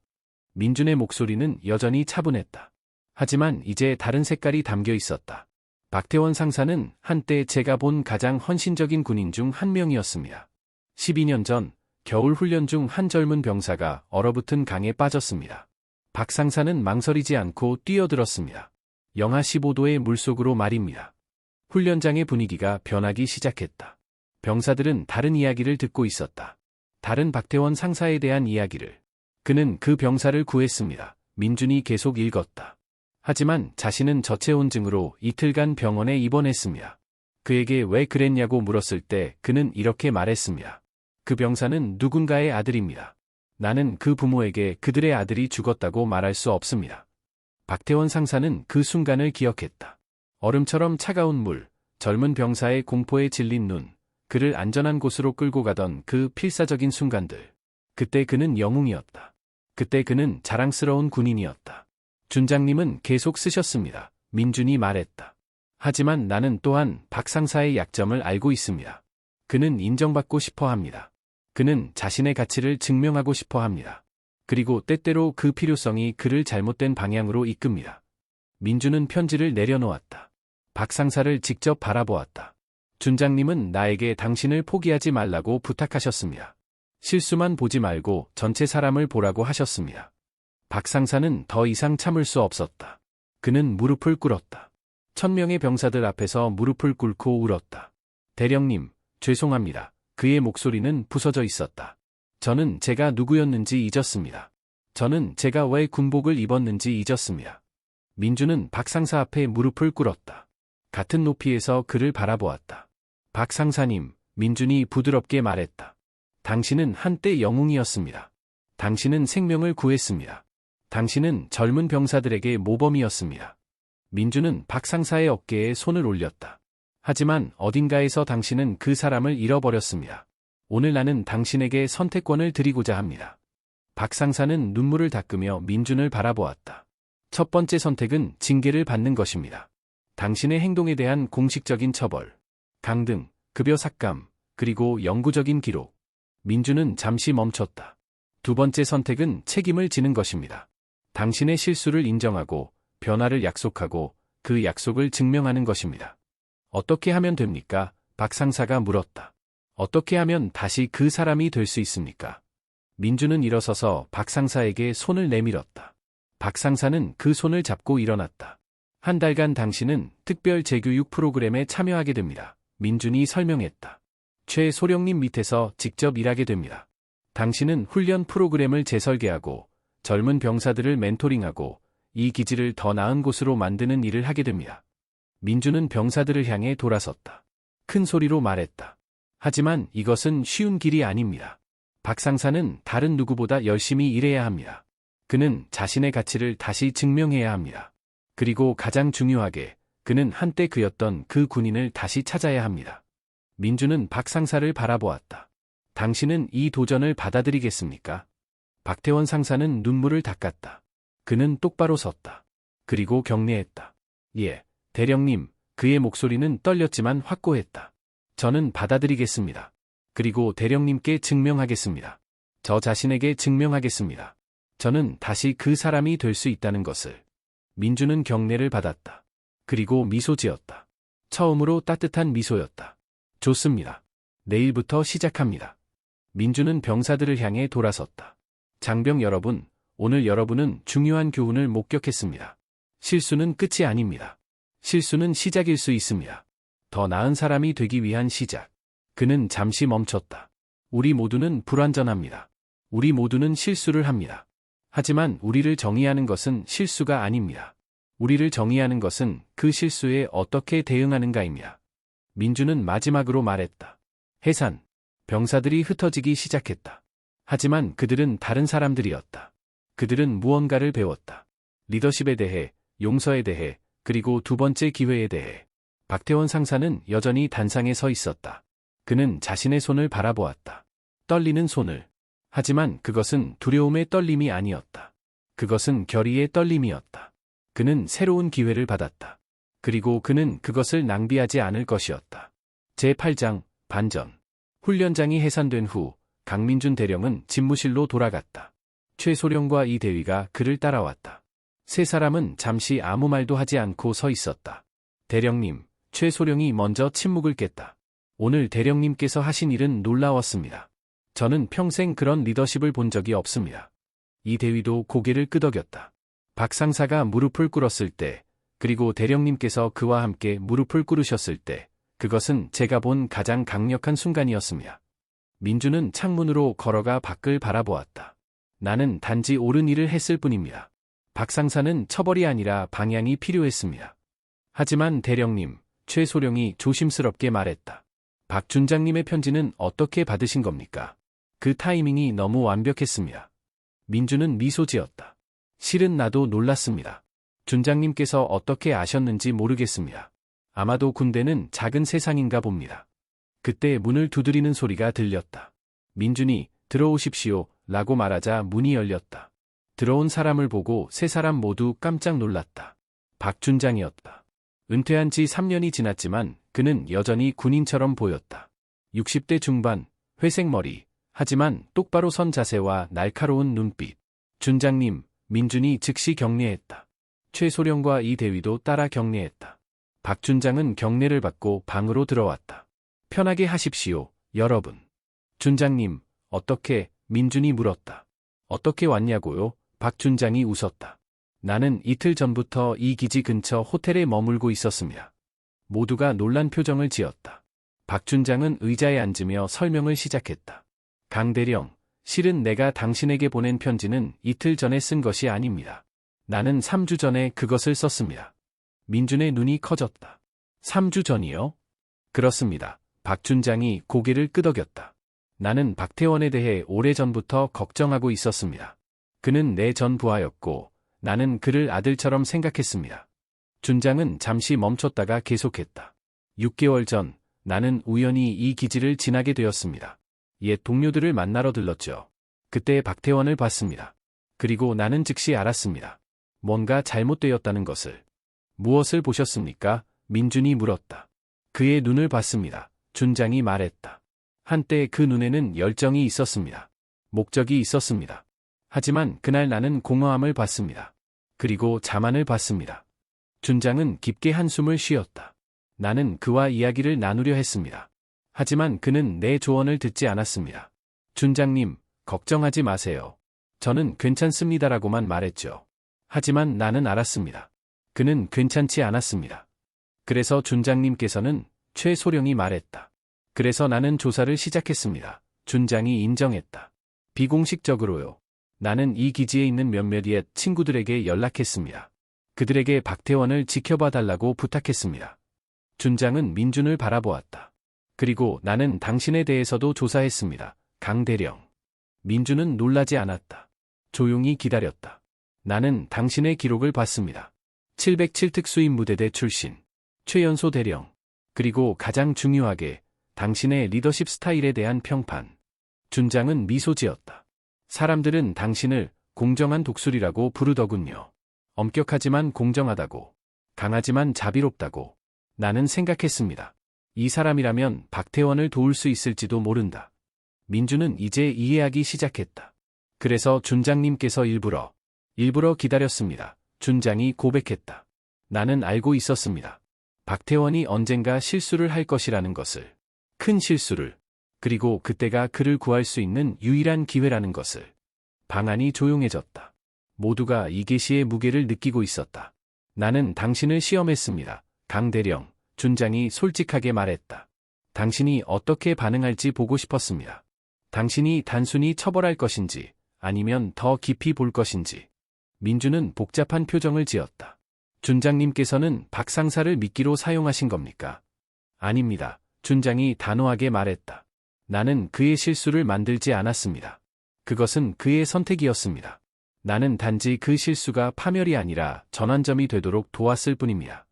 민준의 목소리는 여전히 차분했다. 하지만 이제 다른 색깔이 담겨 있었다. 박태원 상사는 한때 제가 본 가장 헌신적인 군인 중 한 명이었습니다. 12년 전 겨울 훈련 중 한 젊은 병사가 얼어붙은 강에 빠졌습니다. 박 상사는 망설이지 않고 뛰어들었습니다. 영하 15도의 물속으로 말입니다. 훈련장의 분위기가 변하기 시작했다. 병사들은 다른 이야기를 듣고 있었다. 다른 박태원 상사에 대한 이야기를. 그는 그 병사를 구했습니다. 민준이 계속 읽었다. 하지만 자신은 저체온증으로 이틀간 병원에 입원했습니다. 그에게 왜 그랬냐고 물었을 때 그는 이렇게 말했습니다. 그 병사는 누군가의 아들입니다. 나는 그 부모에게 그들의 아들이 죽었다고 말할 수 없습니다. 박태원 상사는 그 순간을 기억했다. 얼음처럼 차가운 물, 젊은 병사의 공포에 질린 눈, 그를 안전한 곳으로 끌고 가던 그 필사적인 순간들. 그때 그는 영웅이었다. 그때 그는 자랑스러운 군인이었다. 준장님은 계속 쓰셨습니다. 민준이 말했다. 하지만 나는 또한 박 상사의 약점을 알고 있습니다. 그는 인정받고 싶어 합니다. 그는 자신의 가치를 증명하고 싶어 합니다. 그리고 때때로 그 필요성이 그를 잘못된 방향으로 이끕니다. 민준은 편지를 내려놓았다. 박 상사를 직접 바라보았다. 준장님은 나에게 당신을 포기하지 말라고 부탁하셨습니다. 실수만 보지 말고 전체 사람을 보라고 하셨습니다. 박 상사는 더 이상 참을 수 없었다. 그는 무릎을 꿇었다. 1000명의 병사들 앞에서 무릎을 꿇고 울었다. 대령님, 죄송합니다. 그의 목소리는 부서져 있었다. 저는 제가 누구였는지 잊었습니다. 저는 제가 왜 군복을 입었는지 잊었습니다. 민준은 박 상사 앞에 무릎을 꿇었다. 같은 높이에서 그를 바라보았다. 박 상사님, 민준이 부드럽게 말했다. 당신은 한때 영웅이었습니다. 당신은 생명을 구했습니다. 당신은 젊은 병사들에게 모범이었습니다. 민준은 박 상사의 어깨에 손을 올렸다. 하지만 어딘가에서 당신은 그 사람을 잃어버렸습니다. 오늘 나는 당신에게 선택권을 드리고자 합니다. 박 상사는 눈물을 닦으며 민준을 바라보았다. 첫 번째 선택은 징계를 받는 것입니다. 당신의 행동에 대한 공식적인 처벌, 강등, 급여 삭감, 그리고 영구적인 기록. 민준은 잠시 멈췄다. 두 번째 선택은 책임을 지는 것입니다. 당신의 실수를 인정하고 변화를 약속하고 그 약속을 증명하는 것입니다. 어떻게 하면 됩니까? 박 상사가 물었다. 어떻게 하면 다시 그 사람이 될 수 있습니까? 민준은 일어서서 박 상사에게 손을 내밀었다. 박 상사는 그 손을 잡고 일어났다. 한 달간 당신은 특별 재교육 프로그램에 참여하게 됩니다. 민준이 설명했다. 최소령님 밑에서 직접 일하게 됩니다. 당신은 훈련 프로그램을 재설계하고 젊은 병사들을 멘토링하고 이 기지를 더 나은 곳으로 만드는 일을 하게 됩니다. 민준은 병사들을 향해 돌아섰다. 큰 소리로 말했다. 하지만 이것은 쉬운 길이 아닙니다. 박 상사는 다른 누구보다 열심히 일해야 합니다. 그는 자신의 가치를 다시 증명해야 합니다. 그리고 가장 중요하게 그는 한때 그였던 그 군인을 다시 찾아야 합니다. 민준은 박 상사를 바라보았다. 당신은 이 도전을 받아들이겠습니까? 박태원 상사는 눈물을 닦았다. 그는 똑바로 섰다. 그리고 격려했다. 예, 대령님. 그의 목소리는 떨렸지만 확고했다. 저는 받아들이겠습니다. 그리고 대령님께 증명하겠습니다. 저 자신에게 증명하겠습니다. 저는 다시 그 사람이 될 수 있다는 것을. 민준은 격려를 받았다. 그리고 미소 지었다. 처음으로 따뜻한 미소였다. 좋습니다. 내일부터 시작합니다. 민준은 병사들을 향해 돌아섰다. 장병 여러분, 오늘 여러분은 중요한 교훈을 목격했습니다. 실수는 끝이 아닙니다. 실수는 시작일 수 있습니다. 더 나은 사람이 되기 위한 시작. 그는 잠시 멈췄다. 우리 모두는 불완전합니다. 우리 모두는 실수를 합니다. 하지만 우리를 정의하는 것은 실수가 아닙니다. 우리를 정의하는 것은 그 실수에 어떻게 대응하는가입니다. 민주는 마지막으로 말했다. 해산. 병사들이 흩어지기 시작했다. 하지만 그들은 다른 사람들이었다. 그들은 무언가를 배웠다. 리더십에 대해, 용서에 대해, 그리고 두 번째 기회에 대해. 박태원 상사는 여전히 단상에 서 있었다. 그는 자신의 손을 바라보았다. 떨리는 손을. 하지만 그것은 두려움의 떨림이 아니었다. 그것은 결의의 떨림이었다. 그는 새로운 기회를 받았다. 그리고 그는 그것을 낭비하지 않을 것이었다. 제8장, 반전. 훈련장이 해산된 후 강민준 대령은 집무실로 돌아갔다. 최소령과 이 대위가 그를 따라왔다. 세 사람은 잠시 아무 말도 하지 않고 서 있었다. 대령님, 최소령이 먼저 침묵을 깼다. 오늘 대령님께서 하신 일은 놀라웠습니다. 저는 평생 그런 리더십을 본 적이 없습니다. 이 대위도 고개를 끄덕였다. 박 상사가 무릎을 꿇었을 때, 그리고 대령님께서 그와 함께 무릎을 꿇으셨을 때, 그것은 제가 본 가장 강력한 순간이었습니다. 민주는 창문으로 걸어가 밖을 바라보았다. 나는 단지 옳은 일을 했을 뿐입니다. 박 상사는 처벌이 아니라 방향이 필요했습니다. 하지만 대령님, 최소령이 조심스럽게 말했다. 박 준장님의 편지는 어떻게 받으신 겁니까? 그 타이밍이 너무 완벽했습니다. 민주는 미소 지었다. 실은 나도 놀랐습니다. 준장님께서 어떻게 아셨는지 모르겠습니다. 아마도 군대는 작은 세상인가 봅니다. 그때 문을 두드리는 소리가 들렸다. 민준이 들어오십시오 라고 말하자 문이 열렸다. 들어온 사람을 보고 세 사람 모두 깜짝 놀랐다. 박 준장이었다. 은퇴한 지 3년이 지났지만 그는 여전히 군인처럼 보였다. 60대 중반, 회색 머리, 하지만 똑바로 선 자세와 날카로운 눈빛. 준장님, 민준이 즉시 격려했다. 최소령과 이 대위도 따라 격려했다. 박 준장은 격려를 받고 방으로 들어왔다. 편하게 하십시오, 여러분. 준장님, 어떻게, 민준이 물었다. 어떻게 왔냐고요? 박 준장이 웃었다. 나는 이틀 전부터 이 기지 근처 호텔에 머물고 있었습니다. 모두가 놀란 표정을 지었다. 박 준장은 의자에 앉으며 설명을 시작했다. 강 대령, 실은 내가 당신에게 보낸 편지는 이틀 전에 쓴 것이 아닙니다. 나는 3주 전에 그것을 썼습니다. 민준의 눈이 커졌다. 3주 전이요? 그렇습니다. 박 준장이 고개를 끄덕였다. 나는 박태원에 대해 오래전부터 걱정하고 있었습니다. 그는 내 전 부하였고 나는 그를 아들처럼 생각했습니다. 준장은 잠시 멈췄다가 계속했다. 6개월 전 나는 우연히 이 기지를 지나게 되었습니다. 옛 동료들을 만나러 들렀죠. 그때 박태원을 봤습니다. 그리고 나는 즉시 알았습니다. 뭔가 잘못되었다는 것을. 무엇을 보셨습니까? 민준이 물었다. 그의 눈을 봤습니다. 준장이 말했다. 한때 그 눈에는 열정이 있었습니다. 목적이 있었습니다. 하지만 그날 나는 공허함을 봤습니다. 그리고 자만을 봤습니다. 준장은 깊게 한숨을 쉬었다. 나는 그와 이야기를 나누려 했습니다. 하지만 그는 내 조언을 듣지 않았습니다. 준장님, 걱정하지 마세요. 저는 괜찮습니다라고만 말했죠. 하지만 나는 알았습니다. 그는 괜찮지 않았습니다. 그래서 준장님께서는 최소령이 말했다. 그래서 나는 조사를 시작했습니다. 준장이 인정했다. 비공식적으로요. 나는 이 기지에 있는 몇몇 옛 친구들에게 연락했습니다. 그들에게 박태원을 지켜봐 달라고 부탁했습니다. 준장은 민준을 바라보았다. 그리고 나는 당신에 대해서도 조사했습니다. 강 대령. 민준은 놀라지 않았다. 조용히 기다렸다. 나는 당신의 기록을 봤습니다. 707 특수임무대대 출신. 최연소 대령. 그리고 가장 중요하게 당신의 리더십 스타일에 대한 평판. 준장은 미소 지었다. 사람들은 당신을 공정한 독수리라고 부르더군요. 엄격하지만 공정하다고. 강하지만 자비롭다고. 나는 생각했습니다. 이 사람이라면 박태원을 도울 수 있을지도 모른다. 민주는 이제 이해하기 시작했다. 그래서 준장님께서 일부러 기다렸습니다. 준장이 고백했다. 나는 알고 있었습니다. 박태원이 언젠가 실수를 할 것이라는 것을. 큰 실수를. 그리고 그때가 그를 구할 수 있는 유일한 기회라는 것을. 방안이 조용해졌다. 모두가 이 계시의 무게를 느끼고 있었다. 나는 당신을 시험했습니다. 강 대령, 준장이 솔직하게 말했다. 당신이 어떻게 반응할지 보고 싶었습니다. 당신이 단순히 처벌할 것인지 아니면 더 깊이 볼 것인지. 민주는 복잡한 표정을 지었다. 준장님께서는 박 상사를 미끼로 사용하신 겁니까? 아닙니다. 준장이 단호하게 말했다. 나는 그의 실수를 만들지 않았습니다. 그것은 그의 선택이었습니다. 나는 단지 그 실수가 파멸이 아니라 전환점이 되도록 도왔을 뿐입니다.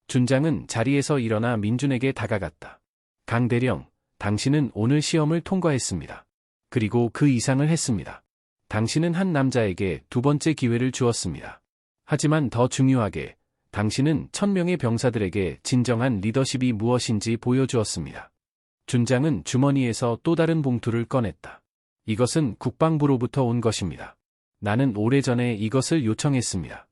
준장은 자리에서 일어나 민준에게 다가갔다. 강대령, 당신은 오늘 시험을 통과했습니다. 그리고 그 이상을 했습니다. 당신은 한 남자에게 두 번째 기회를 주었습니다. 하지만 더 중요하게, 당신은 1000명의 병사들에게 진정한 리더십이 무엇인지 보여주었습니다. 준장은 주머니에서 또 다른 봉투를 꺼냈다. 이것은 국방부로부터 온 것입니다. 나는 오래전에 이것을 요청했습니다.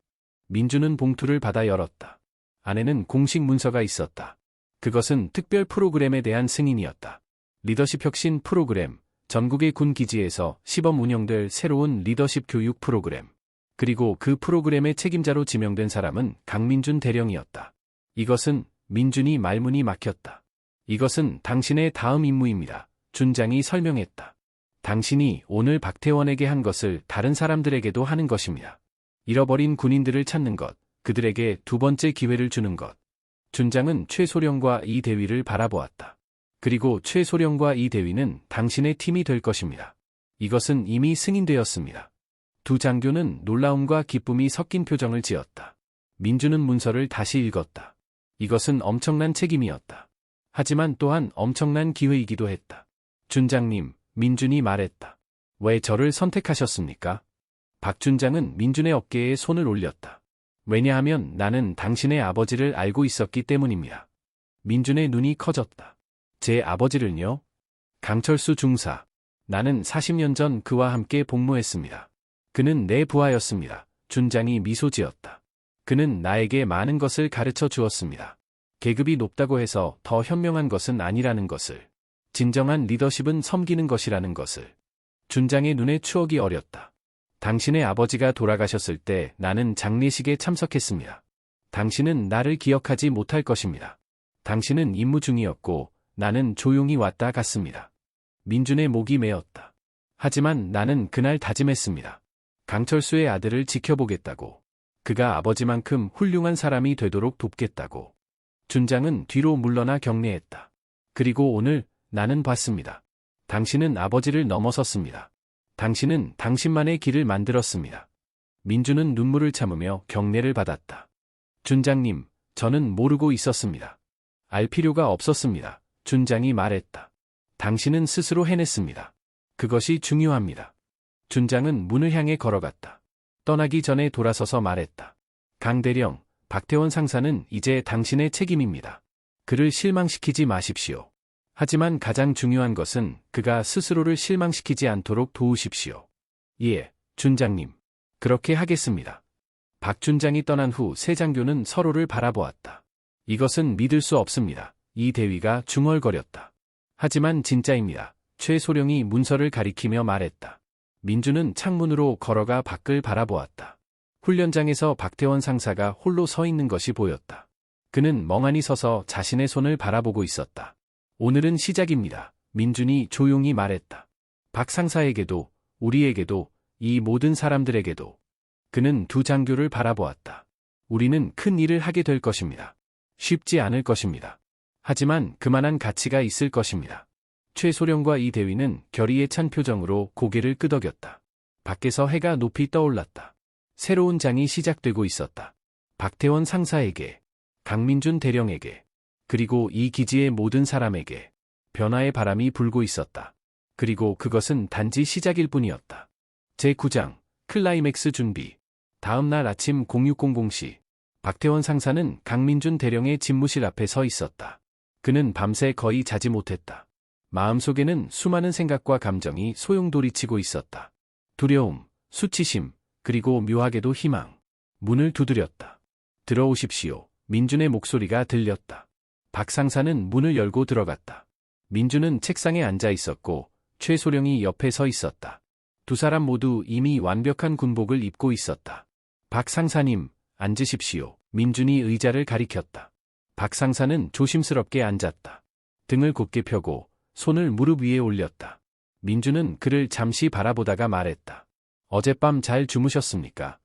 민주는 봉투를 받아 열었다. 안에는 공식 문서가 있었다. 그것은 특별 프로그램에 대한 승인이었다. 리더십 혁신 프로그램, 전국의 군 기지에서 시범 운영될 새로운 리더십 교육 프로그램. 그리고 그 프로그램의 책임자로 지명된 사람은 강민준 대령이었다. 이것은 민준이 말문이 막혔다. 이것은 당신의 다음 임무입니다. 준장이 설명했다. 당신이 오늘 박태원에게 한 것을 다른 사람들에게도 하는 것입니다. 잃어버린 군인들을 찾는 것, 그들에게 두 번째 기회를 주는 것. 준장은 최소령과 이 대위를 바라보았다. 그리고 최소령과 이 대위는 당신의 팀이 될 것입니다. 이것은 이미 승인되었습니다. 두 장교는 놀라움과 기쁨이 섞인 표정을 지었다. 민주는 문서를 다시 읽었다. 이것은 엄청난 책임이었다. 하지만 또한 엄청난 기회이기도 했다. 준장님, 민준이 말했다. 왜 저를 선택하셨습니까? 박 준장은 민준의 어깨에 손을 올렸다. 왜냐하면 나는 당신의 아버지를 알고 있었기 때문입니다. 민준의 눈이 커졌다. 제 아버지를요? 강철수 중사. 나는 40년 전 그와 함께 복무했습니다. 그는 내 부하였습니다. 준장이 미소 지었다. 그는 나에게 많은 것을 가르쳐 주었습니다. 계급이 높다고 해서 더 현명한 것은 아니라는 것을. 진정한 리더십은 섬기는 것이라는 것을. 준장의 눈에 추억이 어렸다. 당신의 아버지가 돌아가셨을 때 나는 장례식에 참석했습니다. 당신은 나를 기억하지 못할 것입니다. 당신은 임무 중이었고 나는 조용히 왔다 갔습니다. 민준의 목이 메었다. 하지만 나는 그날 다짐했습니다. 강철수의 아들을 지켜보겠다고. 그가 아버지만큼 훌륭한 사람이 되도록 돕겠다고. 준장은 뒤로 물러나 경례했다. 그리고 오늘 나는 봤습니다. 당신은 아버지를 넘어섰습니다. 당신은 당신만의 길을 만들었습니다. 민주는 눈물을 참으며 경례를 받았다. 준장님, 저는 모르고 있었습니다. 알 필요가 없었습니다. 준장이 말했다. 당신은 스스로 해냈습니다. 그것이 중요합니다. 준장은 문을 향해 걸어갔다. 떠나기 전에 돌아서서 말했다. 강대령, 박태원 상사는 이제 당신의 책임입니다. 그를 실망시키지 마십시오. 하지만 가장 중요한 것은 그가 스스로를 실망시키지 않도록 도우십시오. 예, 준장님. 그렇게 하겠습니다. 박 준장이 떠난 후 세 장교는 서로를 바라보았다. 이것은 믿을 수 없습니다. 이 대위가 중얼거렸다. 하지만 진짜입니다. 최소령이 문서를 가리키며 말했다. 민주는 창문으로 걸어가 밖을 바라보았다. 훈련장에서 박태원 상사가 홀로 서 있는 것이 보였다. 그는 멍하니 서서 자신의 손을 바라보고 있었다. 오늘은 시작입니다. 민준이 조용히 말했다. 박 상사에게도, 우리에게도, 이 모든 사람들에게도. 그는 두 장교를 바라보았다. 우리는 큰 일을 하게 될 것입니다. 쉽지 않을 것입니다. 하지만 그만한 가치가 있을 것입니다. 최소령과 이 대위는 결의에 찬 표정으로 고개를 끄덕였다. 밖에서 해가 높이 떠올랐다. 새로운 장이 시작되고 있었다. 박태원 상사에게, 강민준 대령에게, 그리고 이 기지의 모든 사람에게 변화의 바람이 불고 있었다. 그리고 그것은 단지 시작일 뿐이었다. 제9장, 클라이맥스 준비. 다음 날 아침 0600시, 박태원 상사는 강민준 대령의 집무실 앞에 서 있었다. 그는 밤새 거의 자지 못했다. 마음속에는 수많은 생각과 감정이 소용돌이치고 있었다. 두려움, 수치심, 그리고 묘하게도 희망. 문을 두드렸다. 들어오십시오. 민준의 목소리가 들렸다. 박 상사는 문을 열고 들어갔다. 민준은 책상에 앉아 있었고 최소령이 옆에 서 있었다. 두 사람 모두 이미 완벽한 군복을 입고 있었다. 박 상사님, 앉으십시오. 민준이 의자를 가리켰다. 박 상사는 조심스럽게 앉았다. 등을 곧게 펴고 손을 무릎 위에 올렸다. 민준은 그를 잠시 바라보다가 말했다. 어젯밤 잘 주무셨습니까?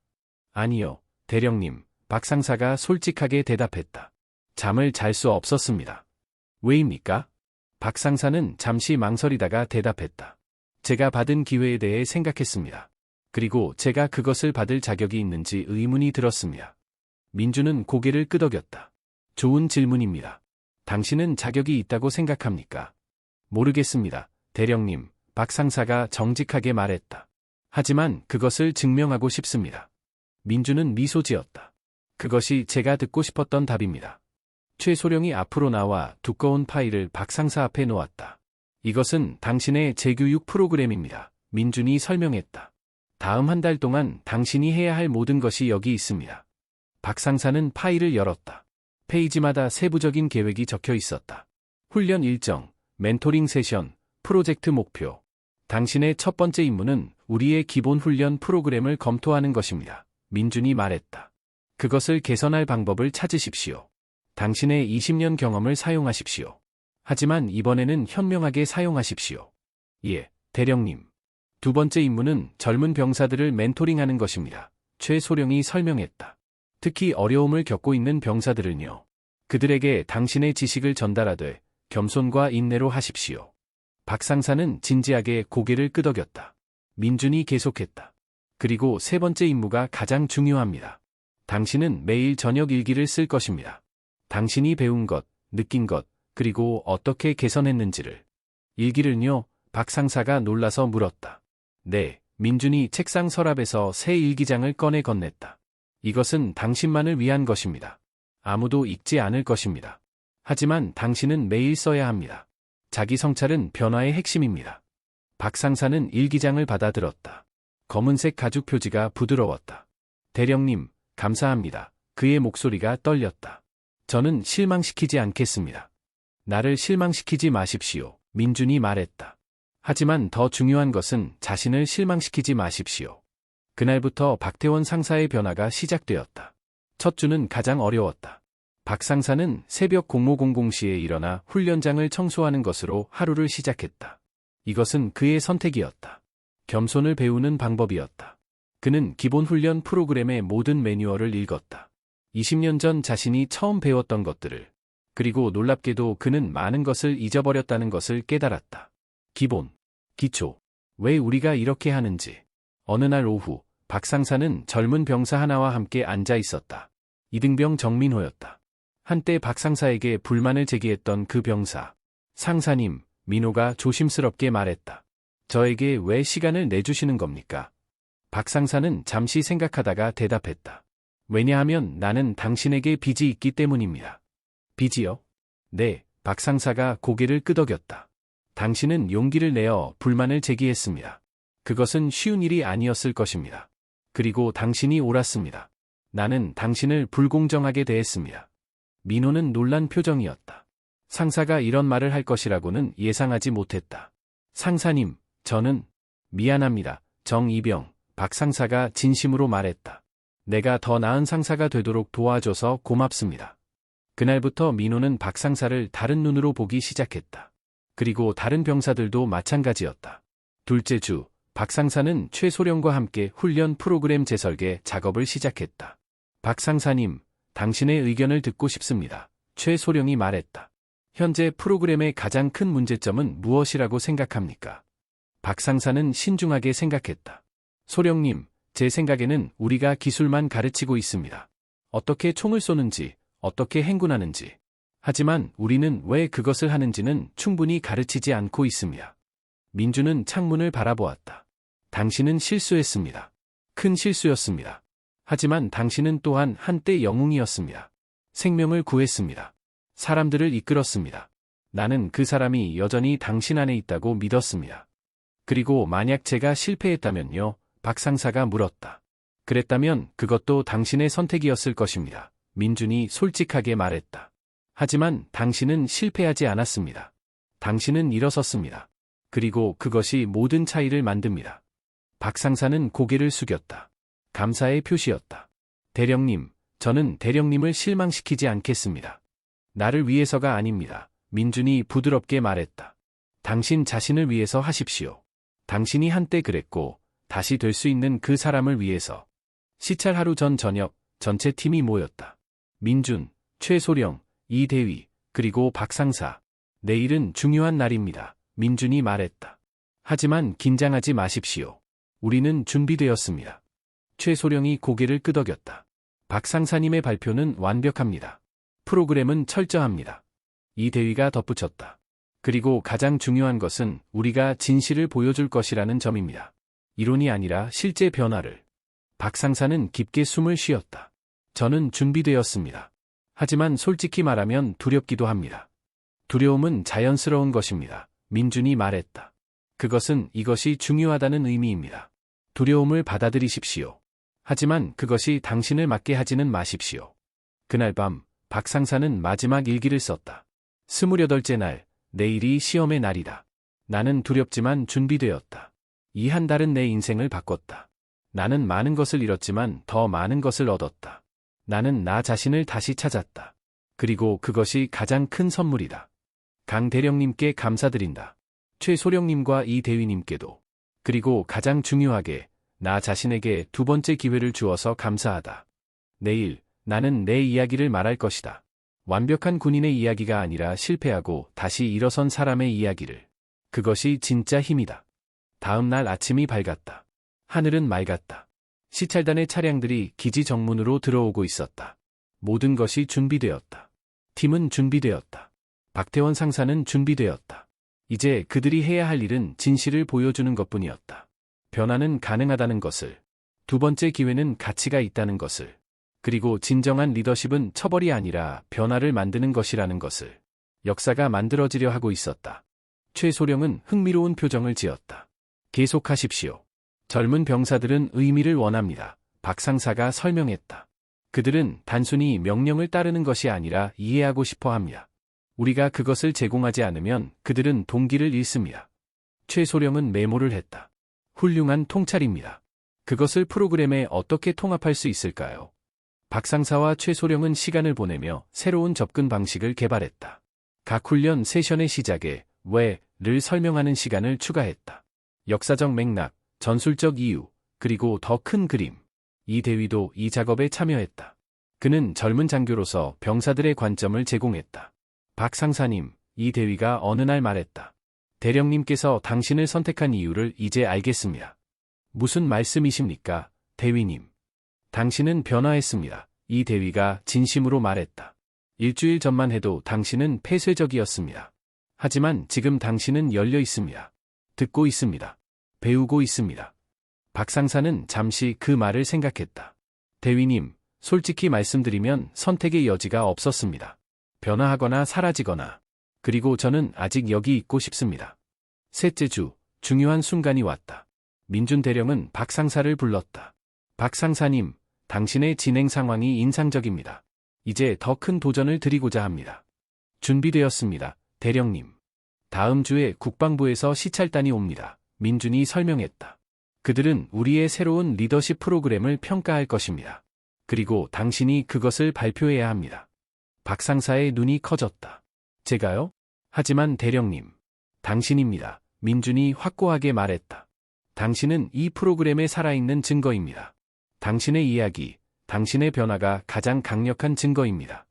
아니요, 대령님, 박 상사가 솔직하게 대답했다. 잠을 잘 수 없었습니다. 왜입니까? 박 상사는 잠시 망설이다가 대답했다. 제가 받은 기회에 대해 생각했습니다. 그리고 제가 그것을 받을 자격이 있는지 의문이 들었습니다. 민주는 고개를 끄덕였다. 좋은 질문입니다. 당신은 자격이 있다고 생각합니까? 모르겠습니다, 대령님, 박 상사가 정직하게 말했다. 하지만 그것을 증명하고 싶습니다. 민주는 미소 지었다. 그것이 제가 듣고 싶었던 답입니다. 최소령이 앞으로 나와 두꺼운 파일을 박 상사 앞에 놓았다. 이것은 당신의 재교육 프로그램입니다. 민준이 설명했다. 다음 한 달 동안 당신이 해야 할 모든 것이 여기 있습니다. 박 상사는 파일을 열었다. 페이지마다 세부적인 계획이 적혀 있었다. 훈련 일정, 멘토링 세션, 프로젝트 목표. 당신의 첫 번째 임무는 우리의 기본 훈련 프로그램을 검토하는 것입니다. 민준이 말했다. 그것을 개선할 방법을 찾으십시오. 당신의 20년 경험을 사용하십시오. 하지만 이번에는 현명하게 사용하십시오. 예, 대령님. 두 번째 임무는 젊은 병사들을 멘토링하는 것입니다. 최소령이 설명했다. 특히 어려움을 겪고 있는 병사들은요. 그들에게 당신의 지식을 전달하되 겸손과 인내로 하십시오. 박 상사는 진지하게 고개를 끄덕였다. 민준이 계속했다. 그리고 세 번째 임무가 가장 중요합니다. 당신은 매일 저녁 일기를 쓸 것입니다. 당신이 배운 것, 느낀 것, 그리고 어떻게 개선했는지를. 일기를요? 박 상사가 놀라서 물었다. 네, 민준이 책상 서랍에서 새 일기장을 꺼내 건넸다. 이것은 당신만을 위한 것입니다. 아무도 읽지 않을 것입니다. 하지만 당신은 매일 써야 합니다. 자기 성찰은 변화의 핵심입니다. 박 상사는 일기장을 받아들었다. 검은색 가죽 표지가 부드러웠다. 대령님, 감사합니다. 그의 목소리가 떨렸다. 저는 실망시키지 않겠습니다. 나를 실망시키지 마십시오. 민준이 말했다. 하지만 더 중요한 것은 자신을 실망시키지 마십시오. 그날부터 박태원 상사의 변화가 시작되었다. 첫 주는 가장 어려웠다. 박 상사는 새벽 0500시에 일어나 훈련장을 청소하는 것으로 하루를 시작했다. 이것은 그의 선택이었다. 겸손을 배우는 방법이었다. 그는 기본 훈련 프로그램의 모든 매뉴얼을 읽었다. 20년 전 자신이 처음 배웠던 것들을. 그리고 놀랍게도 그는 많은 것을 잊어버렸다는 것을 깨달았다. 기본, 기초. 왜 우리가 이렇게 하는지. 어느 날 오후, 박 상사는 젊은 병사 하나와 함께 앉아 있었다. 이등병 정민호였다. 한때 박 상사에게 불만을 제기했던 그 병사. 상사님, 민호가 조심스럽게 말했다. 저에게 왜 시간을 내주시는 겁니까? 박 상사는 잠시 생각하다가 대답했다. 왜냐하면 나는 당신에게 빚이 있기 때문입니다. 빚이요? 네, 박 상사가 고개를 끄덕였다. 당신은 용기를 내어 불만을 제기했습니다. 그것은 쉬운 일이 아니었을 것입니다. 그리고 당신이 옳았습니다. 나는 당신을 불공정하게 대했습니다. 민호는 놀란 표정이었다. 상사가 이런 말을 할 것이라고는 예상하지 못했다. 상사님, 저는 미안합니다. 정이병, 박 상사가 진심으로 말했다. 내가 더 나은 상사가 되도록 도와줘서 고맙습니다. 그날부터 민호는 박 상사를 다른 눈으로 보기 시작했다. 그리고 다른 병사들도 마찬가지였다. 둘째 주, 박 상사는 최소령과 함께 훈련 프로그램 재설계 작업을 시작했다. 박 상사님, 당신의 의견을 듣고 싶습니다. 최소령이 말했다. 현재 프로그램의 가장 큰 문제점은 무엇이라고 생각합니까? 박 상사는 신중하게 생각했다. 소령님, 제 생각에는 우리가 기술만 가르치고 있습니다. 어떻게 총을 쏘는지, 어떻게 행군하는지. 하지만 우리는 왜 그것을 하는지는 충분히 가르치지 않고 있습니다. 민주는 창문을 바라보았다. 당신은 실수했습니다. 큰 실수였습니다. 하지만 당신은 또한 한때 영웅이었습니다. 생명을 구했습니다. 사람들을 이끌었습니다. 나는 그 사람이 여전히 당신 안에 있다고 믿었습니다. 그리고 만약 제가 실패했다면요? 박 상사가 물었다. 그랬다면 그것도 당신의 선택이었을 것입니다. 민준이 솔직하게 말했다. 하지만 당신은 실패하지 않았습니다. 당신은 일어섰습니다. 그리고 그것이 모든 차이를 만듭니다. 박 상사는 고개를 숙였다. 감사의 표시였다. 대령님, 저는 대령님을 실망시키지 않겠습니다. 나를 위해서가 아닙니다. 민준이 부드럽게 말했다. 당신 자신을 위해서 하십시오. 당신이 한때 그랬고, 다시 될 수 있는 그 사람을 위해서. 시찰 하루 전 저녁 전체 팀이 모였다. 민준, 최소령, 이대위, 그리고 박상사. 내일은 중요한 날입니다. 민준이 말했다. 하지만 긴장하지 마십시오. 우리는 준비되었습니다. 최소령이 고개를 끄덕였다. 박상사님의 발표는 완벽합니다. 프로그램은 철저합니다. 이대위가 덧붙였다. 그리고 가장 중요한 것은 우리가 진실을 보여줄 것이라는 점입니다. 이론이 아니라 실제 변화를. 박상사는 깊게 숨을 쉬었다. 저는 준비되었습니다. 하지만 솔직히 말하면 두렵기도 합니다. 두려움은 자연스러운 것입니다. 민준이 말했다. 그것은 이것이 중요하다는 의미입니다. 두려움을 받아들이십시오. 하지만 그것이 당신을 맞게 하지는 마십시오. 그날 밤 박상사는 마지막 일기를 썼다. 28째 날, 내일이 시험의 날이다. 나는 두렵지만 준비되었다. 이 한 달은 내 인생을 바꿨다. 나는 많은 것을 잃었지만 더 많은 것을 얻었다. 나는 나 자신을 다시 찾았다. 그리고 그것이 가장 큰 선물이다. 강 대령님께 감사드린다. 최소령님과 이 대위님께도. 그리고 가장 중요하게 나 자신에게 두 번째 기회를 주어서 감사하다. 내일 나는 내 이야기를 말할 것이다. 완벽한 군인의 이야기가 아니라 실패하고 다시 일어선 사람의 이야기를. 그것이 진짜 힘이다. 다음 날 아침이 밝았다. 하늘은 맑았다. 시찰단의 차량들이 기지 정문으로 들어오고 있었다. 모든 것이 준비되었다. 팀은 준비되었다. 박태원 상사는 준비되었다. 이제 그들이 해야 할 일은 진실을 보여주는 것뿐이었다. 변화는 가능하다는 것을. 두 번째 기회는 가치가 있다는 것을. 그리고 진정한 리더십은 처벌이 아니라 변화를 만드는 것이라는 것을. 역사가 만들어지려 하고 있었다. 최소령은 흥미로운 표정을 지었다. 계속하십시오. 젊은 병사들은 의미를 원합니다. 박상사가 설명했다. 그들은 단순히 명령을 따르는 것이 아니라 이해하고 싶어 합니다. 우리가 그것을 제공하지 않으면 그들은 동기를 잃습니다. 최소령은 메모를 했다. 훌륭한 통찰입니다. 그것을 프로그램에 어떻게 통합할 수 있을까요? 박상사와 최소령은 시간을 보내며 새로운 접근 방식을 개발했다. 각 훈련 세션의 시작에 왜를 설명하는 시간을 추가했다. 역사적 맥락, 전술적 이유, 그리고 더 큰 그림. 이 대위도 이 작업에 참여했다. 그는 젊은 장교로서 병사들의 관점을 제공했다. 박상사님, 이 대위가 어느 날 말했다. 대령님께서 당신을 선택한 이유를 이제 알겠습니다. 무슨 말씀이십니까, 대위님? 당신은 변화했습니다. 이 대위가 진심으로 말했다. 일주일 전만 해도 당신은 폐쇄적이었습니다. 하지만 지금 당신은 열려 있습니다. 듣고 있습니다. 배우고 있습니다. 박상사는 잠시 그 말을 생각했다. 대위님, 솔직히 말씀드리면 선택의 여지가 없었습니다. 변화하거나 사라지거나. 그리고 저는 아직 여기 있고 싶습니다. 셋째 주, 중요한 순간이 왔다. 민준 대령은 박상사를 불렀다. 박상사님, 당신의 진행 상황이 인상적입니다. 이제 더 큰 도전을 드리고자 합니다. 준비되었습니다, 대령님. 다음 주에 국방부에서 시찰단이 옵니다. 민준이 설명했다. 그들은 우리의 새로운 리더십 프로그램을 평가할 것입니다. 그리고 당신이 그것을 발표해야 합니다. 박상사의 눈이 커졌다. 제가요? 하지만 대령님, 당신입니다. 민준이 확고하게 말했다. 당신은 이 프로그램에 살아있는 증거입니다. 당신의 이야기, 당신의 변화가 가장 강력한 증거입니다.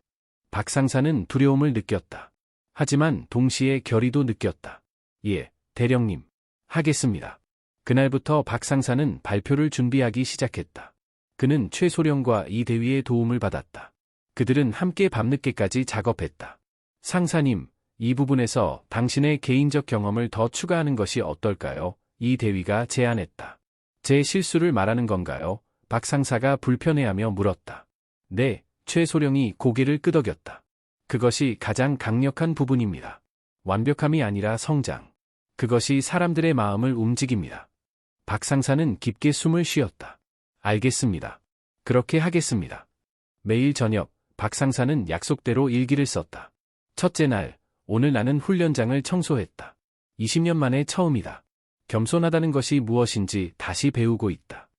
박상사는 두려움을 느꼈다. 하지만 동시에 결의도 느꼈다. 예, 대령님. 하겠습니다. 그날부터 박상사는 발표를 준비하기 시작했다. 그는 최소령과 이 대위의 도움을 받았다. 그들은 함께 밤늦게까지 작업했다. 상사님, 이 부분에서 당신의 개인적 경험을 더 추가하는 것이 어떨까요? 이 대위가 제안했다. 제 실수를 말하는 건가요? 박상사가 불편해하며 물었다. 네, 최소령이 고개를 끄덕였다. 그것이 가장 강력한 부분입니다. 완벽함이 아니라 성장. 그것이 사람들의 마음을 움직입니다. 박상사는 깊게 숨을 쉬었다. 알겠습니다. 그렇게 하겠습니다. 매일 저녁, 박상사는 약속대로 일기를 썼다. 첫째 날, 오늘 나는 훈련장을 청소했다. 20년 만에 처음이다. 겸손하다는 것이 무엇인지 다시 배우고 있다.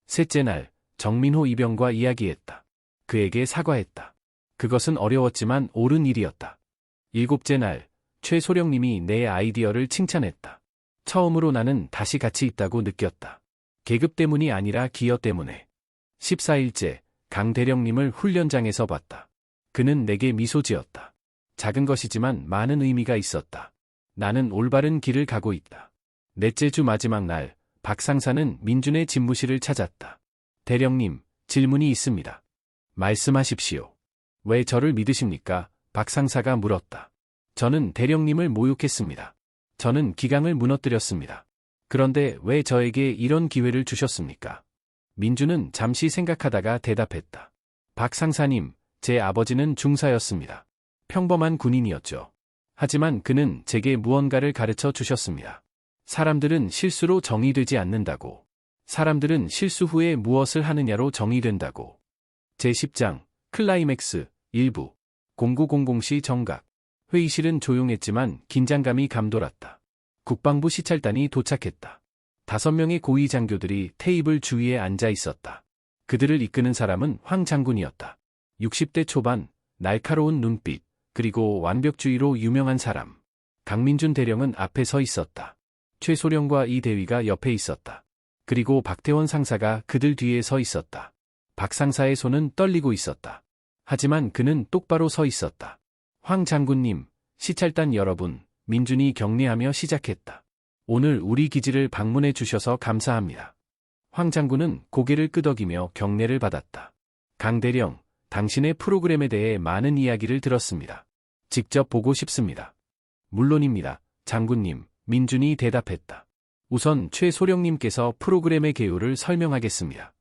셋째 날, 정민호 이병과 이야기했다. 그에게 사과했다. 그것은 어려웠지만 옳은 일이었다. 일곱째 날, 최소령님이 내 아이디어를 칭찬했다. 처음으로 나는 다시 가치 있다고 느꼈다. 계급 때문이 아니라 기여 때문에. 14일째, 강 대령님을 훈련장에서 봤다. 그는 내게 미소 지었다. 작은 것이지만 많은 의미가 있었다. 나는 올바른 길을 가고 있다. 넷째 주 마지막 날, 박 상사는 민준의 집무실을 찾았다. 대령님, 질문이 있습니다. 말씀하십시오. 왜 저를 믿으십니까? 박 상사가 물었다. 저는 대령님을 모욕했습니다. 저는 기강을 무너뜨렸습니다. 그런데 왜 저에게 이런 기회를 주셨습니까? 민준은 잠시 생각하다가 대답했다. 박 상사님, 제 아버지는 중사였습니다. 평범한 군인이었죠. 하지만 그는 제게 무언가를 가르쳐 주셨습니다. 사람들은 실수로 정의되지 않는다고. 사람들은 실수 후에 무엇을 하느냐로 정의된다고. 제10장, 클라이맥스, 일부. 0900시 정각. 회의실은 조용했지만 긴장감이 감돌았다. 국방부 시찰단이 도착했다. 5명의 고위 장교들이 테이블 주위에 앉아 있었다. 그들을 이끄는 사람은 황 장군이었다. 60대 초반, 날카로운 눈빛, 그리고 완벽주의로 유명한 사람. 강민준 대령은 앞에 서 있었다. 최소령과 이 대위가 옆에 있었다. 그리고 박태원 상사가 그들 뒤에 서 있었다. 박 상사의 손은 떨리고 있었다. 하지만 그는 똑바로 서 있었다. 황 장군님, 시찰단 여러분, 민준이 격려하며 시작했다. 오늘 우리 기지를 방문해 주셔서 감사합니다. 황 장군은 고개를 끄덕이며 격려를 받았다. 강 대령, 당신의 프로그램에 대해 많은 이야기를 들었습니다. 직접 보고 싶습니다. 물론입니다, 장군님, 민준이 대답했다. 우선 최소령님께서 프로그램의 개요를 설명하겠습니다.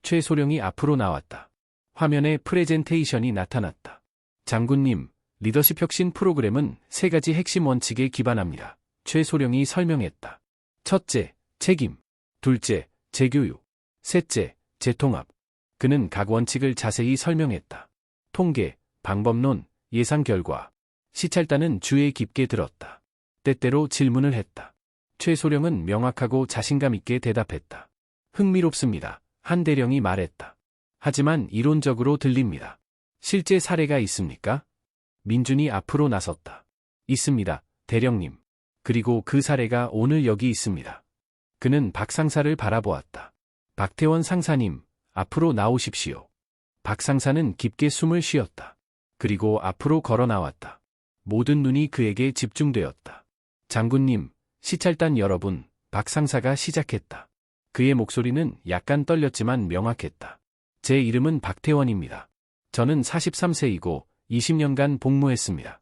최소령이 앞으로 나왔다. 화면에 프레젠테이션이 나타났다. 장군님, 리더십 혁신 프로그램은 3가지 핵심 원칙에 기반합니다. 최소령이 설명했다. 첫째, 책임. 둘째, 재교육. 셋째, 재통합. 그는 각 원칙을 자세히 설명했다. 통계, 방법론, 예상 결과. 시찰단은 주에 깊게 들었다. 때때로 질문을 했다. 최소령은 명확하고 자신감 있게 대답했다. 흥미롭습니다. 한 대령이 말했다. 하지만 이론적으로 들립니다. 실제 사례가 있습니까? 민준이 앞으로 나섰다. 있습니다, 대령님. 그리고 그 사례가 오늘 여기 있습니다. 그는 박 상사를 바라보았다. 박태원 상사님, 앞으로 나오십시오. 박 상사는 깊게 숨을 쉬었다. 그리고 앞으로 걸어 나왔다. 모든 눈이 그에게 집중되었다. 장군님, 시찰단 여러분, 박 상사가 시작했다. 그의 목소리는 약간 떨렸지만 명확했다. 제 이름은 박태원입니다. 저는 43세이고 20년간 복무했습니다.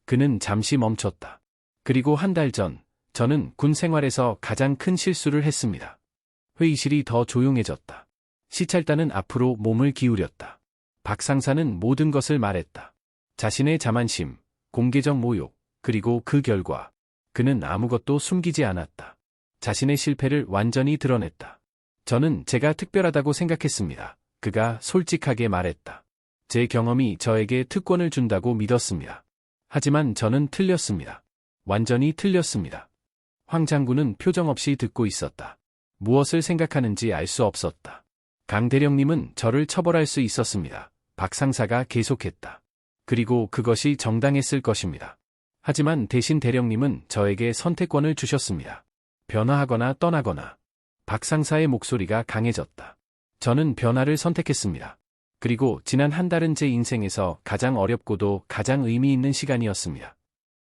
그는 잠시 멈췄다. 그리고 한 달 전, 저는 군 생활에서 가장 큰 실수를 했습니다. 회의실이 더 조용해졌다. 시찰단은 앞으로 몸을 기울였다. 박 상사는 모든 것을 말했다. 자신의 자만심, 공개적 모욕, 그리고 그 결과. 그는 아무것도 숨기지 않았다. 자신의 실패를 완전히 드러냈다. 저는 제가 특별하다고 생각했습니다. 그가 솔직하게 말했다. 제 경험이 저에게 특권을 준다고 믿었습니다. 하지만 저는 틀렸습니다. 완전히 틀렸습니다. 황 장군은 표정 없이 듣고 있었다. 무엇을 생각하는지 알 수 없었다. 강 대령님은 저를 처벌할 수 있었습니다. 박 상사가 계속했다. 그리고 그것이 정당했을 것입니다. 하지만 대신 대령님은 저에게 선택권을 주셨습니다. 변화하거나 떠나거나. 박 상사의 목소리가 강해졌다. 저는 변화를 선택했습니다. 그리고 지난 한 달은 제 인생에서 가장 어렵고도 가장 의미 있는 시간이었습니다.